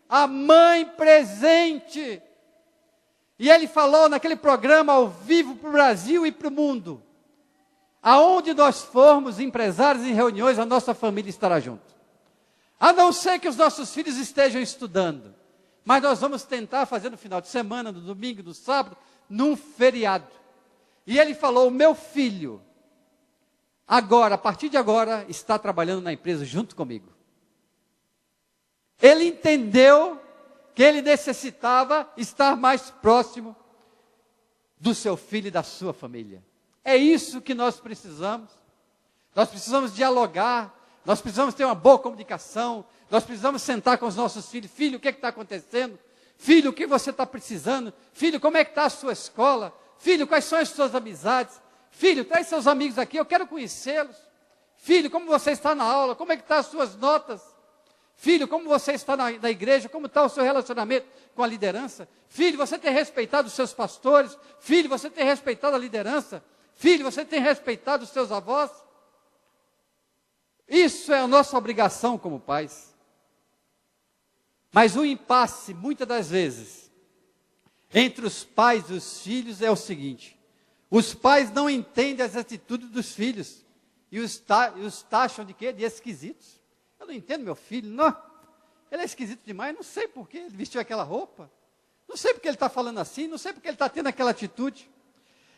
a mãe presente. E ele falou naquele programa ao vivo para o Brasil e para o mundo. Aonde nós formos empresários em reuniões, a nossa família estará junto. A não ser que os nossos filhos estejam estudando. Mas nós vamos tentar fazer no final de semana, no domingo, no sábado, num feriado. E ele falou, o meu filho, agora, a partir de agora, está trabalhando na empresa junto comigo. Ele entendeu que ele necessitava estar mais próximo do seu filho e da sua família. É isso que nós precisamos. Nós precisamos dialogar, nós precisamos ter uma boa comunicação, nós precisamos sentar com os nossos filhos. Filho, o que está acontecendo? Filho, o que você está precisando? Filho, como é que está a sua escola? Filho, quais são as suas amizades? Filho, traz seus amigos aqui, eu quero conhecê-los. Filho, como você está na aula? Como é que estão as suas notas? Filho, como você está na igreja, como está o seu relacionamento com a liderança? Filho, você tem respeitado os seus pastores? Filho, você tem respeitado a liderança? Filho, você tem respeitado os seus avós? Isso é a nossa obrigação como pais. Mas o impasse, muitas das vezes, entre os pais e os filhos é o seguinte: os pais não entendem as atitudes dos filhos e os taxam de quê? De esquisitos. Eu não entendo meu filho, não. Ele é esquisito demais, não sei por que ele vestiu aquela roupa. Não sei porque ele está falando assim, não sei porque ele está tendo aquela atitude.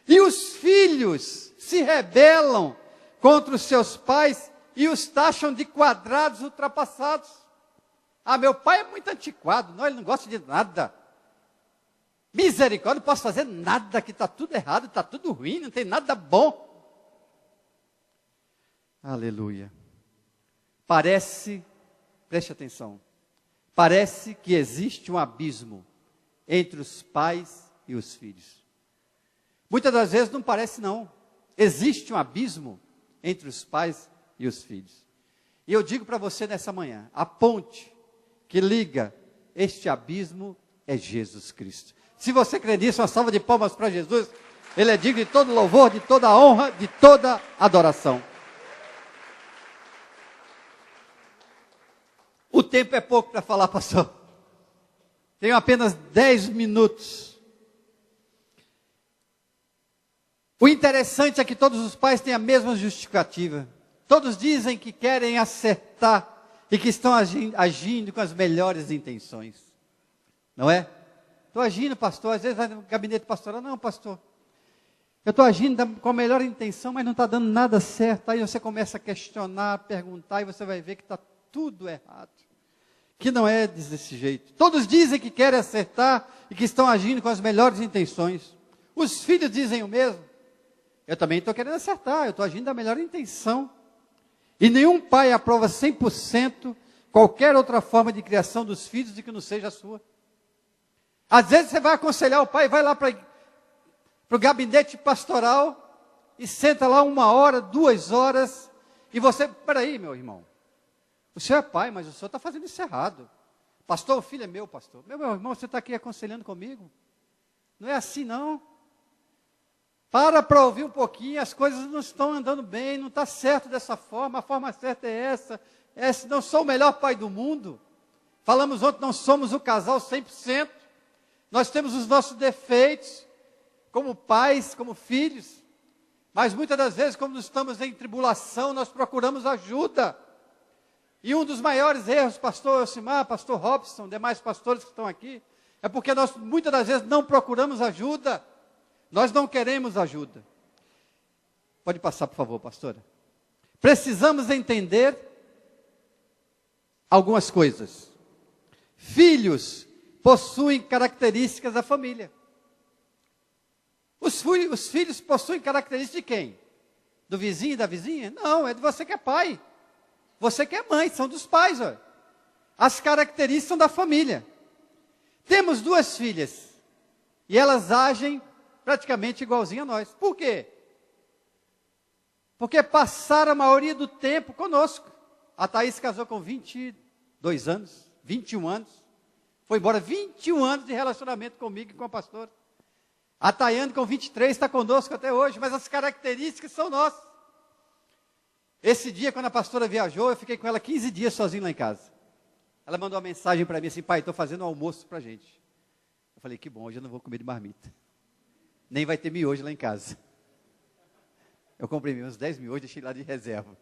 E os filhos se rebelam contra os seus pais e os taxam de quadrados ultrapassados. Ah, meu pai é muito antiquado, não, ele não gosta de nada. Misericórdia, não posso fazer nada, que está tudo errado, está tudo ruim, não tem nada bom. Aleluia. Preste atenção, parece que existe um abismo entre os pais e os filhos. Muitas das vezes não parece não, existe um abismo entre os pais e os filhos. E eu digo para você nessa manhã, a ponte que liga este abismo é Jesus Cristo. Se você crê nisso, uma salva de palmas para Jesus. Ele é digno de todo louvor, de toda honra, de toda adoração. O tempo é pouco para falar, pastor. Tenho apenas 10 minutos. O interessante é que todos os pais têm a mesma justificativa. Todos dizem que querem acertar e que estão agindo com as melhores intenções. Não é? Estou agindo, pastor. Às vezes vai no gabinete pastoral. Não, pastor. Eu estou agindo com a melhor intenção, mas não está dando nada certo. Aí você começa a questionar, perguntar, e você vai ver que está tudo errado. Que não é desse jeito. Todos dizem que querem acertar e que estão agindo com as melhores intenções. Os filhos dizem o mesmo. Eu também estou querendo acertar, eu estou agindo da melhor intenção. E nenhum pai aprova 100% qualquer outra forma de criação dos filhos de que não seja a sua. Às vezes você vai aconselhar o pai, vai lá para o gabinete pastoral e senta lá 1 hora, 2 horas, e você, peraí meu irmão, o senhor é pai, mas o senhor está fazendo isso errado. Pastor, o filho é meu, pastor. Meu irmão, você está aqui aconselhando comigo? Não é assim não. Para ouvir um pouquinho, as coisas não estão andando bem, não está certo dessa forma, a forma certa é essa. Não sou o melhor pai do mundo. Falamos ontem, não somos o casal 100%. Nós temos os nossos defeitos, como pais, como filhos. Mas muitas das vezes, quando estamos em tribulação, nós procuramos ajuda. E um dos maiores erros, pastor Elcimar, pastor Robson, demais pastores que estão aqui, é porque nós muitas das vezes não procuramos ajuda. Nós não queremos ajuda. Pode passar, por favor, pastora. Precisamos entender algumas coisas. Filhos possuem características da família. Os filhos possuem características de quem? Do vizinho e da vizinha? Não, é de você que é pai. Você que é mãe, são dos pais. Ó. As características são da família. Temos 2 filhas. E elas agem praticamente igualzinho a nós. Por quê? Porque passaram a maioria do tempo conosco. A Thaís casou com 22 anos, 21 anos. Foi embora 21 anos de relacionamento comigo e com a pastora. A Tayane com 23 está conosco até hoje, mas as características são nossas. Esse dia, quando a pastora viajou, eu fiquei com ela 15 dias sozinho lá em casa. Ela mandou uma mensagem para mim assim: pai, estou fazendo um almoço para a gente. Eu falei, que bom, hoje eu não vou comer de marmita. Nem vai ter miojo lá em casa. Eu comprei uns 10 miojos e deixei lá de reserva.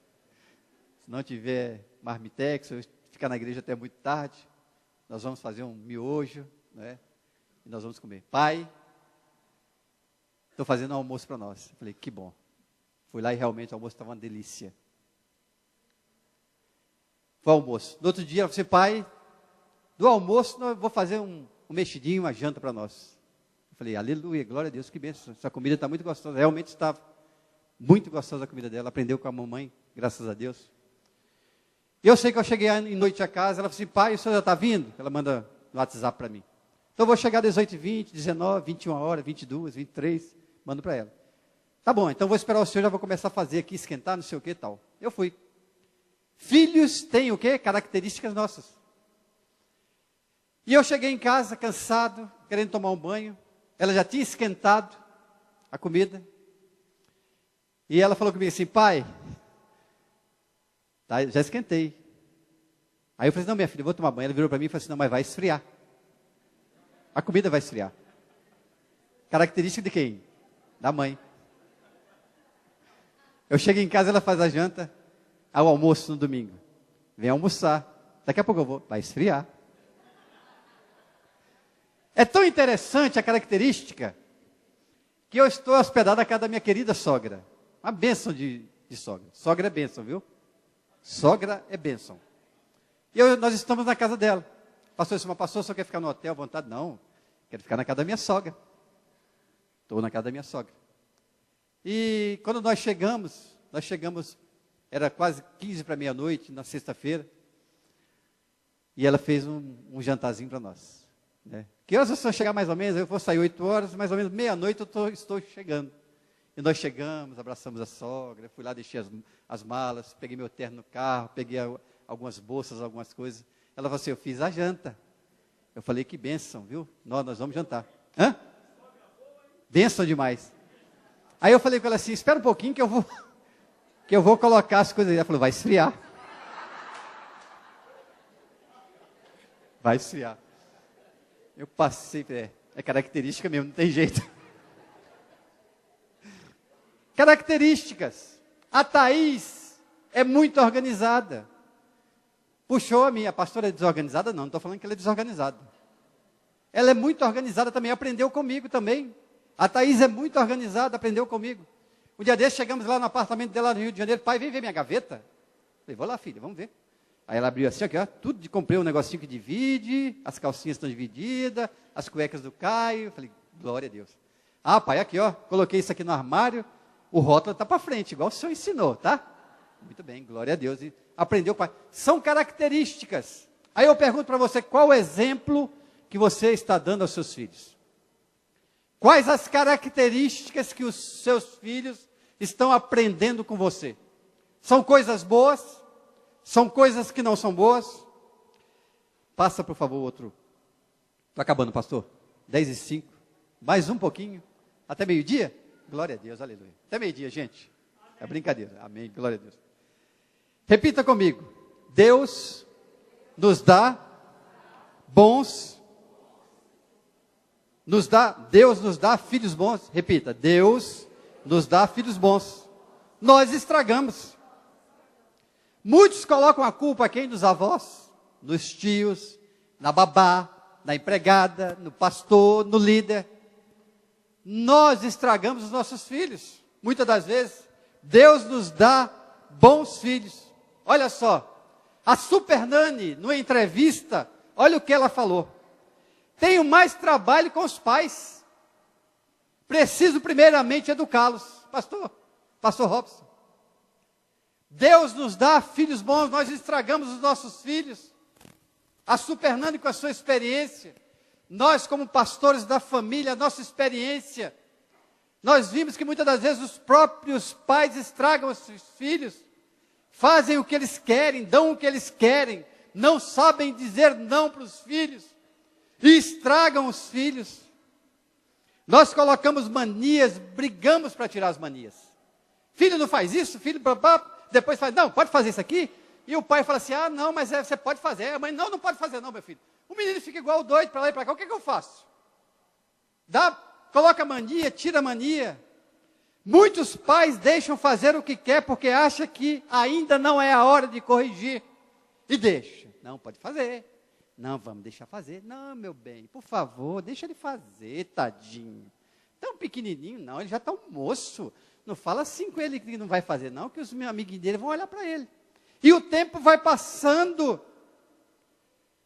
Se não tiver marmitex, eu ficar na igreja até muito tarde, nós vamos fazer um miojo, né? E nós vamos comer. Pai, estou fazendo um almoço para nós. Eu falei, que bom. Fui lá e realmente o almoço estava uma delícia. Foi o almoço. No outro dia, eu falei, pai, do almoço eu vou fazer um mexidinho, uma janta para nós. Eu falei, aleluia, glória a Deus, que bênção. Essa comida está muito gostosa. Realmente estava muito gostosa a comida dela. Aprendeu com a mamãe, graças a Deus. E eu sei que eu cheguei em noite a casa, ela falou assim, pai, o senhor já está vindo? Ela manda no WhatsApp para mim. Então eu vou chegar às 18h20, 19, 21 horas, 22, 23, mando para ela. Tá bom, então vou esperar o senhor, já vou começar a fazer aqui, esquentar, não sei o que e tal. Eu fui. Filhos têm o quê? Características nossas. E eu cheguei em casa cansado, querendo tomar um banho. Ela já tinha esquentado a comida. E ela falou comigo assim, pai, tá, já esquentei. Aí eu falei, não, minha filha, eu vou tomar banho. Ela virou para mim e falou assim, não, mas vai esfriar. A comida vai esfriar. Característica de quem? Da mãe. Eu chego em casa, ela faz a janta, ao almoço no domingo. Vem almoçar. Daqui a pouco eu vou. Vai esfriar. É tão interessante a característica que eu estou hospedado na casa da minha querida sogra. Uma bênção de sogra. Sogra é bênção, viu? Sogra é bênção. E nós estamos na casa dela. Pastor disse, mas pastor, só quer ficar no hotel à vontade? Não, quero ficar na casa da minha sogra. Estou na casa da minha sogra. E quando nós chegamos, era quase 15 para meia-noite, na sexta-feira. E ela fez um jantarzinho para nós. Né? Que horas vocês vão chegar mais ou menos? Eu vou sair 8 horas, mais ou menos meia-noite eu estou chegando. E nós chegamos, abraçamos a sogra, fui lá, deixei as malas, peguei meu terno no carro, peguei algumas bolsas, algumas coisas. Ela falou assim, eu fiz a janta. Eu falei, que bênção, viu? Nós vamos jantar. Hã? Bênção demais. Aí eu falei com ela assim, espera um pouquinho que eu vou colocar as coisas aí. Ela falou, vai esfriar. Vai esfriar. Eu passei, é característica mesmo, não tem jeito. Características. A Thaís é muito organizada. Puxou a minha, a pastora é desorganizada? Não estou falando que ela é desorganizada. Ela é muito organizada também, aprendeu comigo também. A Thaís é muito organizada, aprendeu comigo. Um dia desse, chegamos lá no apartamento dela no Rio de Janeiro. Pai, vem ver minha gaveta. Falei, vou lá, filha, vamos ver. Aí ela abriu assim, aqui, ó, tudo, comprei um negocinho que divide, as calcinhas estão divididas, as cuecas do Caio. Falei, glória a Deus. Ah, pai, aqui, ó, coloquei isso aqui no armário, o rótulo está para frente, igual o senhor ensinou, tá? Muito bem, glória a Deus. E aprendeu, pai. São características. Aí eu pergunto para você, qual o exemplo que você está dando aos seus filhos? Quais as características que os seus filhos estão aprendendo com você? São coisas boas? São coisas que não são boas? Passa, por favor, outro. Estou acabando, pastor. 10:05. Mais um pouquinho. Até meio-dia? Glória a Deus, aleluia. Até meio-dia, gente. É brincadeira. Amém, glória a Deus. Repita comigo. Deus nos dá bons. Deus nos dá filhos bons. Repita. Deus nos dá filhos bons. Nós estragamos. Muitos colocam a culpa aqui nos avós, nos tios, na babá, na empregada, no pastor, no líder. Nós estragamos os nossos filhos. Muitas das vezes, Deus nos dá bons filhos. Olha só, a Super Nani, numa entrevista, olha o que ela falou. Tenho mais trabalho com os pais. Preciso primeiramente educá-los. Pastor Robson. Deus nos dá filhos bons, nós estragamos os nossos filhos. A Super Nani com a sua experiência. Nós como pastores da família, a nossa experiência. Nós vimos que muitas das vezes os próprios pais estragam os seus filhos. Fazem o que eles querem, dão o que eles querem. Não sabem dizer não para os filhos. E estragam os filhos. Nós colocamos manias, brigamos para tirar as manias. Filho não faz isso, filho... Depois fala, não, pode fazer isso aqui? E o pai fala assim, não, mas você pode fazer. A mãe, não pode fazer não, meu filho. O menino fica igual doido para lá e para cá. O que eu faço? Coloca mania, tira mania. Muitos pais deixam fazer o que quer porque acham que ainda não é a hora de corrigir. E deixa. Não, pode fazer. Não, vamos deixar fazer. Não, meu bem, por favor, deixa ele fazer, tadinho. Tão pequenininho, não, ele já está um moço. Não fala assim com ele que não vai fazer, não, que os meus amiguinhos dele vão olhar para ele. E o tempo vai passando.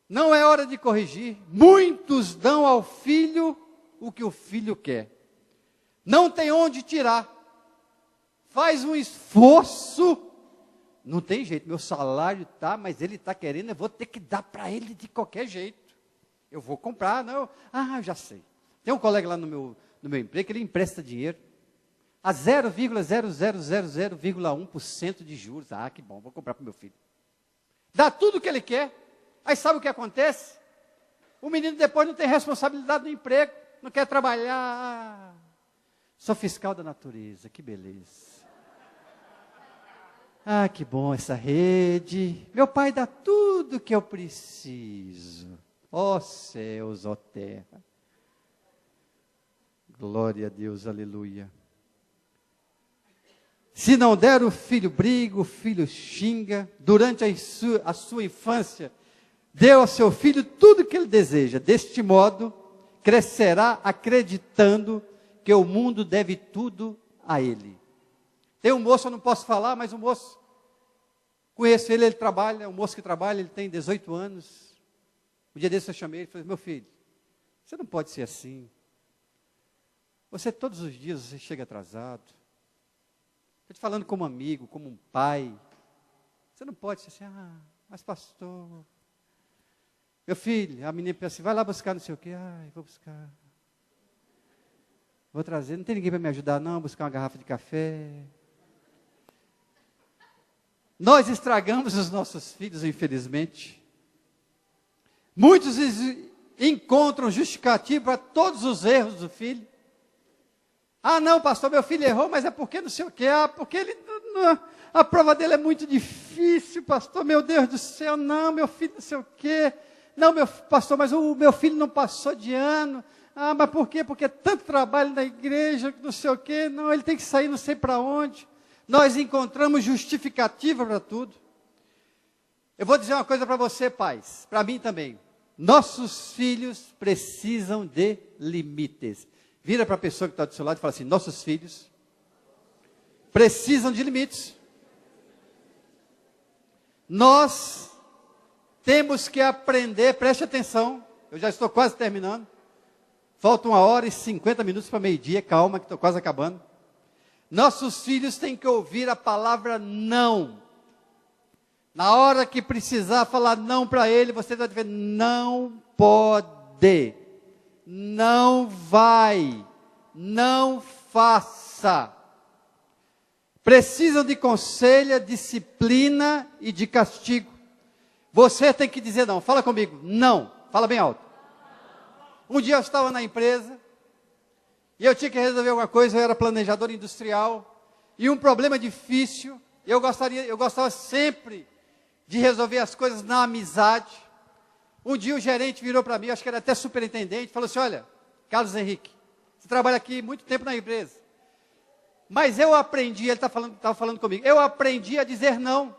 Não é hora de corrigir. Muitos dão ao filho o que o filho quer. Não tem onde tirar. Faz um esforço. Não tem jeito, meu salário está, mas ele está querendo, eu vou ter que dar para ele de qualquer jeito. Eu vou comprar, não. Eu já sei. Tem um colega lá no meu emprego que ele empresta dinheiro a 0,0000,1% de juros. Que bom, vou comprar para o meu filho. dá tudo o que ele quer. Aí sabe o que acontece? O menino depois não tem responsabilidade no emprego, não quer trabalhar. Sou fiscal da natureza, que beleza. Ah, que bom essa rede. Meu pai dá tudo que eu preciso. Ó céus, ó terra. Glória a Deus, aleluia. Se não der, o filho briga, o filho xinga. Durante a sua infância, deu ao seu filho tudo que ele deseja. Deste modo, crescerá acreditando que o mundo deve tudo a ele. Tem um moço, eu não posso falar, mas um moço, conheço ele, ele trabalha, é um moço que trabalha, ele tem 18 anos. Um dia desse eu chamei ele e falei, meu filho, você não pode ser assim. Você todos os dias você chega atrasado. Estou te falando como amigo, como um pai. Você não pode ser assim, mas pastor. Meu filho, a menina pensa assim, vai lá buscar não sei o quê. Vou buscar. Vou trazer, não tem ninguém para me ajudar não, buscar uma garrafa de café. Nós estragamos os nossos filhos, infelizmente. Muitos encontram justificativo para todos os erros do filho. Não, pastor, meu filho errou, mas é porque não sei o quê. Porque a prova dele é muito difícil, pastor, meu Deus do céu, não, meu filho não sei o quê. Não, pastor, mas o meu filho não passou de ano. Mas por quê? Porque tanto trabalho na igreja, não sei o quê. Não, ele tem que sair não sei para onde. Nós encontramos justificativa para tudo. Eu vou dizer uma coisa para você, pais, para mim também. Nossos filhos precisam de limites. Vira para a pessoa que está do seu lado e fala assim, nossos filhos precisam de limites. Nós temos que aprender, preste atenção, eu já estou quase terminando. Falta 1h50 para meio-dia, calma que estou quase acabando. Nossos filhos têm que ouvir a palavra não. Na hora que precisar falar não para ele, você vai dizer, não pode, não vai, não faça. Precisam de conselho, disciplina e de castigo. Você tem que dizer não, fala comigo, não, fala bem alto. Um dia eu estava na empresa, e eu tinha que resolver alguma coisa, eu era planejador industrial, e um problema difícil, eu gostava sempre de resolver as coisas na amizade. Um dia o gerente virou para mim, acho que era até superintendente, falou assim, olha, Carlos Henrique, você trabalha aqui muito tempo na empresa, mas eu aprendi, ele estava falando comigo, eu aprendi a dizer não,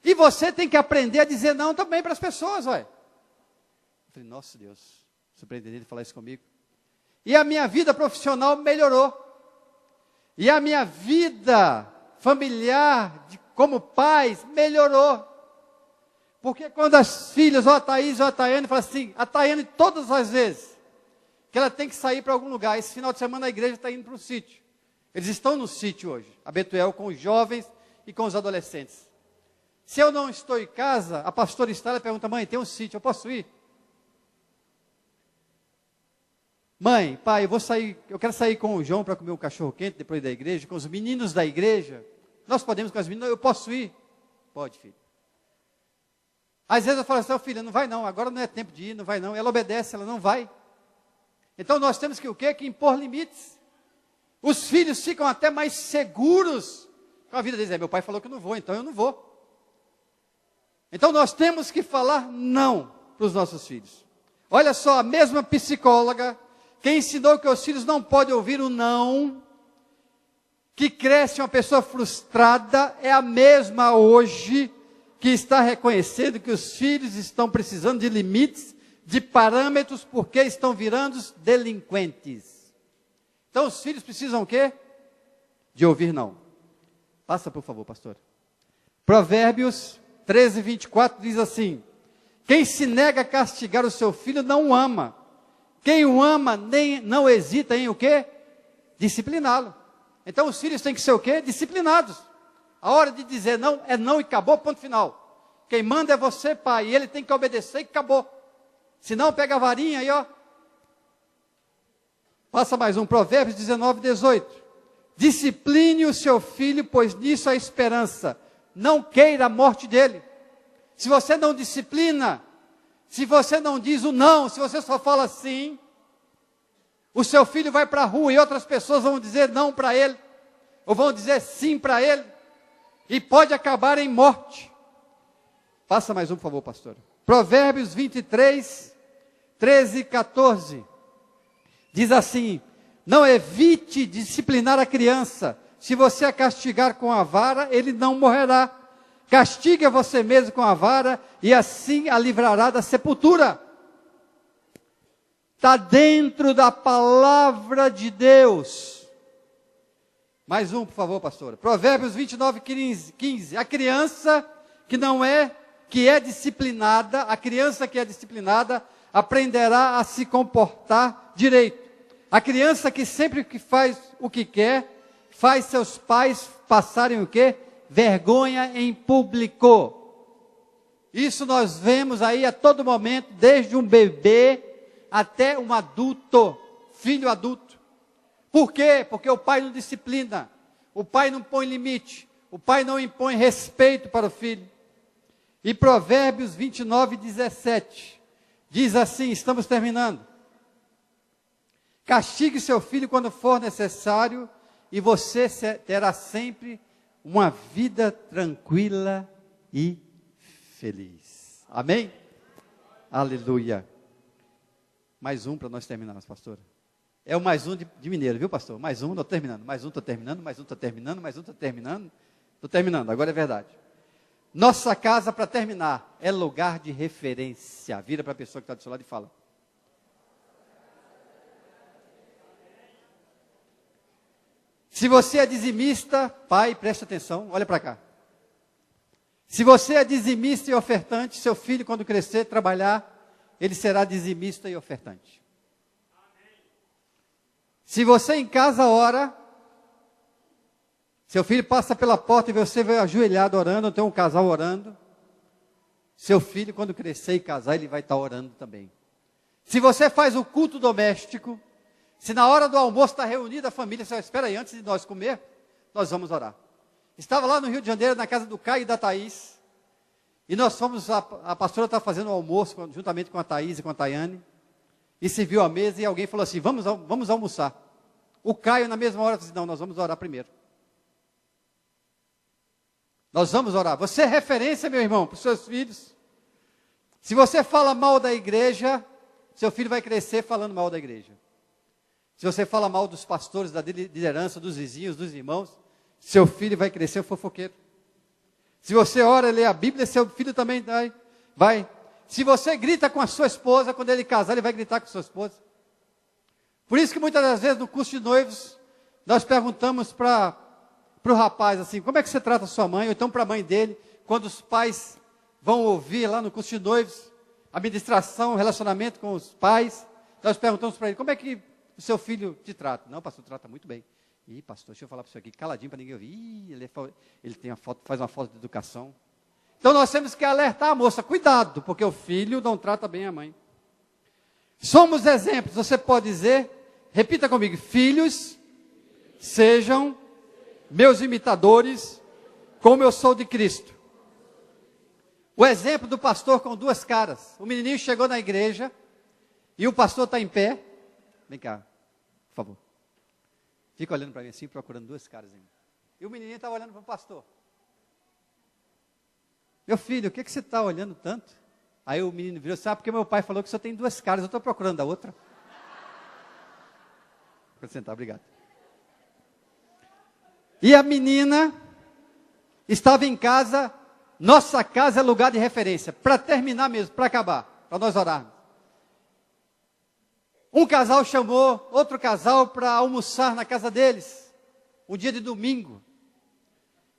e você tem que aprender a dizer não também para as pessoas, ué. Eu falei, nossa Deus, superintendente falar isso comigo. E a minha vida profissional melhorou. E a minha vida familiar, como pais, melhorou. Porque quando as filhas, ou a Thaís ou a Tayane, falam assim, a Tayane todas as vezes, que ela tem que sair para algum lugar, esse final de semana a igreja está indo para um sítio. Eles estão no sítio hoje, a Betuel, com os jovens e com os adolescentes. Se eu não estou em casa, a pastora está, ela pergunta, mãe, tem um sítio, eu posso ir? Mãe, pai, eu quero sair com o João para comer um cachorro quente depois da igreja, com os meninos da igreja. Nós podemos com as meninas, eu posso ir? Pode, filho. Às vezes eu falo assim, filha, não vai não, agora não é tempo de ir, não vai não. Ela obedece, ela não vai. Então nós temos que o quê? Que impor limites. Os filhos ficam até mais seguros com a vida deles. Meu pai falou que eu não vou, então eu não vou. Então nós temos que falar não para os nossos filhos. Olha só, a mesma psicóloga que ensinou que os filhos não podem ouvir o não, que cresce uma pessoa frustrada, é a mesma hoje que está reconhecendo que os filhos estão precisando de limites, de parâmetros, porque estão virando delinquentes. Então os filhos precisam o quê? De ouvir não. Passa por favor, pastor. Provérbios 13:24 diz assim, quem se nega a castigar o seu filho não o ama. Quem o ama não hesita em o quê? Discipliná-lo. Então os filhos têm que ser o quê? Disciplinados. A hora de dizer não é não e acabou, ponto final. Quem manda é você, pai, e ele tem que obedecer e acabou. Se não, pega a varinha aí, ó. Passa mais um, Provérbios 19:18. Discipline o seu filho, pois nisso há esperança. Não queira a morte dele. se você não disciplina, se você não diz o não, se você só fala sim, o seu filho vai para a rua e outras pessoas vão dizer não para ele, ou vão dizer sim para ele, e pode acabar em morte. Passa mais um, por favor, pastor. Provérbios 23, 13 e 14. Diz assim: não evite disciplinar a criança. Se você a castigar com a vara, ele não morrerá. Castigue a você mesmo com a vara, e assim a livrará da sepultura. Está dentro da palavra de Deus. Mais um, por favor, pastora. Provérbios 29, 15. A criança que é disciplinada, a criança que é disciplinada, aprenderá a se comportar direito. A criança que sempre que faz o que quer, faz seus pais passarem o quê? Vergonha em público. Isso nós vemos aí a todo momento, desde um bebê até um adulto, filho adulto. Por quê? Porque o pai não disciplina, o pai não põe limite, o pai não impõe respeito para o filho. E Provérbios 29, 17, diz assim, estamos terminando: castigue seu filho quando for necessário, e você terá sempre uma vida tranquila e feliz. Amém? Aleluia. Mais um para nós terminarmos, pastor. É o mais um de mineiro, viu, pastor? Mais um, estou terminando. Mais um, estou terminando. Mais um, estou terminando. Mais um, estou terminando. Estou terminando, agora é verdade. Nossa casa, para terminar, é lugar de referência. Vira para a pessoa que está do seu lado e fala: se você é dizimista, pai, preste atenção, olha para cá. Se você é dizimista e ofertante, seu filho, quando crescer, trabalhar, ele será dizimista e ofertante. Se você em casa ora, seu filho passa pela porta e você vai ajoelhado orando, tem um casal orando, seu filho, quando crescer e casar, ele vai estar orando também. Se você faz o culto doméstico, se na hora do almoço está reunida a família, você espera aí, antes de nós comer, nós vamos orar. Estava lá no Rio de Janeiro, na casa do Caio e da Thaís, e nós fomos, a pastora está fazendo o almoço, juntamente com a Thaís e com a Tayane, e se viu à mesa e alguém falou assim, vamos almoçar. O Caio na mesma hora disse, não, nós vamos orar primeiro. Nós vamos orar. Você é referência, meu irmão, para os seus filhos. Se você fala mal da igreja, seu filho vai crescer falando mal da igreja. Se você fala mal dos pastores, da liderança, dos vizinhos, dos irmãos, seu filho vai crescer fofoqueiro. Se você ora e lê a Bíblia, seu filho também vai. Se você grita com a sua esposa, quando ele casar, ele vai gritar com a sua esposa. Por isso que muitas das vezes no curso de noivos, nós perguntamos para o rapaz assim, como é que você trata a sua mãe? Ou então para a mãe dele, quando os pais vão ouvir lá no curso de noivos, a ministração, o relacionamento com os pais, nós perguntamos para ele, como é que o seu filho te trata? Não, pastor, trata muito bem. Ih, pastor, deixa eu falar para o senhor aqui, caladinho para ninguém ouvir. Ih, ele tem faz uma falta de educação. Então nós temos que alertar a moça, cuidado, porque o filho não trata bem a mãe. Somos exemplos, você pode dizer, repita comigo, filhos, sejam meus imitadores, como eu sou de Cristo. O exemplo do pastor com duas caras. O menininho chegou na igreja, e o pastor está em pé. Vem cá, por favor. Fica olhando para mim assim, procurando duas caras. E o menininho estava olhando para o pastor. Meu filho, o que você está olhando tanto? Aí o menino virou, sabe, porque meu pai falou que só tem duas caras, eu estou procurando a outra. Pode sentar, obrigado. E a menina estava em casa, nossa casa é lugar de referência, para terminar mesmo, para acabar, para nós orarmos. Um casal chamou outro casal para almoçar na casa deles, um dia de domingo.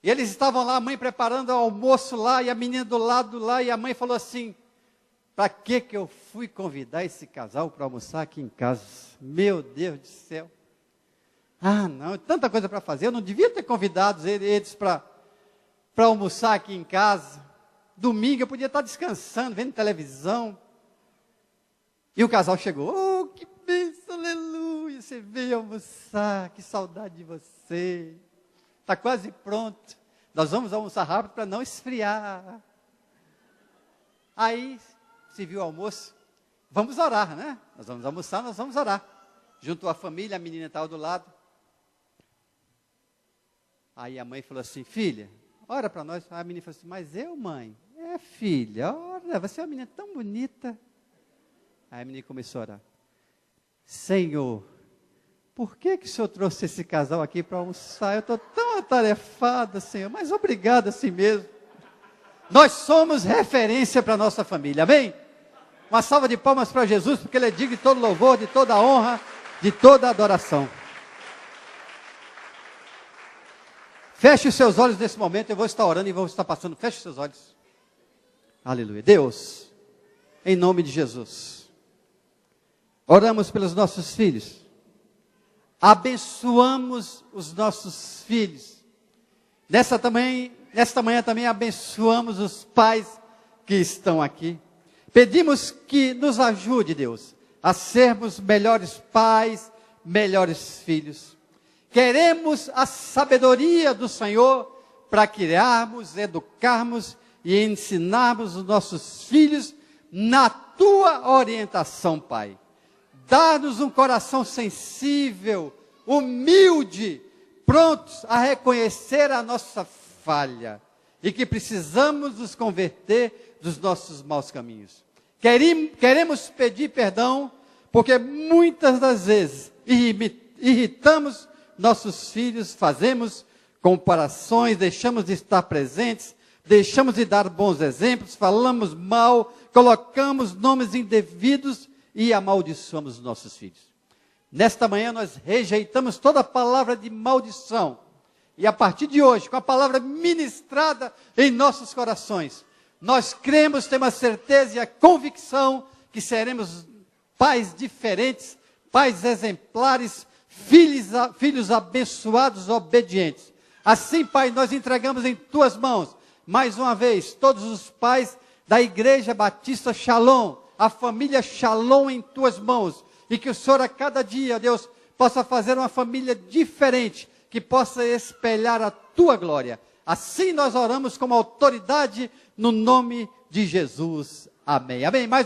E eles estavam lá, a mãe preparando o almoço lá, e a menina do lado lá, e a mãe falou assim, para que eu fui convidar esse casal para almoçar aqui em casa? Meu Deus do céu. Ah, não, tanta coisa para fazer, eu não devia ter convidado eles para almoçar aqui em casa. Domingo eu podia estar descansando, vendo televisão. E o casal chegou, oh, que bênção, aleluia, você veio almoçar, que saudade de você. Está quase pronto, nós vamos almoçar rápido para não esfriar. Aí, se viu o almoço, vamos orar, né? Nós vamos almoçar, nós vamos orar. Junto à família, a menina estava do lado. Aí a mãe falou assim, filha, ora para nós. Aí a menina falou assim, mas eu, mãe? É, filha, ora, você é uma menina tão bonita. Aí a menina começou a orar. Senhor, por que o Senhor trouxe esse casal aqui para almoçar? Eu estou tão atarefada, Senhor, mas obrigado assim mesmo. Nós somos referência para a nossa família, amém? Uma salva de palmas para Jesus, porque Ele é digno de todo louvor, de toda honra, de toda adoração. Feche os seus olhos nesse momento, eu vou estar orando e vou estar passando. Feche os seus olhos. Aleluia. Deus, em nome de Jesus, oramos pelos nossos filhos. Abençoamos os nossos filhos. Nesta manhã também abençoamos os pais que estão aqui. Pedimos que nos ajude, Deus, a sermos melhores pais, melhores filhos. Queremos a sabedoria do Senhor para criarmos, educarmos e ensinarmos os nossos filhos na Tua orientação, Pai. Dá-nos um coração sensível, humilde, prontos a reconhecer a nossa falha e que precisamos nos converter dos nossos maus caminhos. Queremos pedir perdão porque muitas das vezes irritamos nossos filhos, fazemos comparações, deixamos de estar presentes, deixamos de dar bons exemplos, falamos mal, colocamos nomes indevidos e amaldiçoamos os nossos filhos. Nesta manhã nós rejeitamos toda palavra de maldição. E a partir de hoje, com a palavra ministrada em nossos corações, nós cremos, temos a certeza e a convicção que seremos pais diferentes, pais exemplares, filhos abençoados, obedientes. Assim, Pai, nós entregamos em Tuas mãos, mais uma vez, todos os pais da Igreja Batista Shalom, a família Shalom em Tuas mãos, e que o Senhor a cada dia, Deus, possa fazer uma família diferente, que possa espelhar a Tua glória. Assim nós oramos com autoridade no nome de Jesus. Amém. Amém. Mais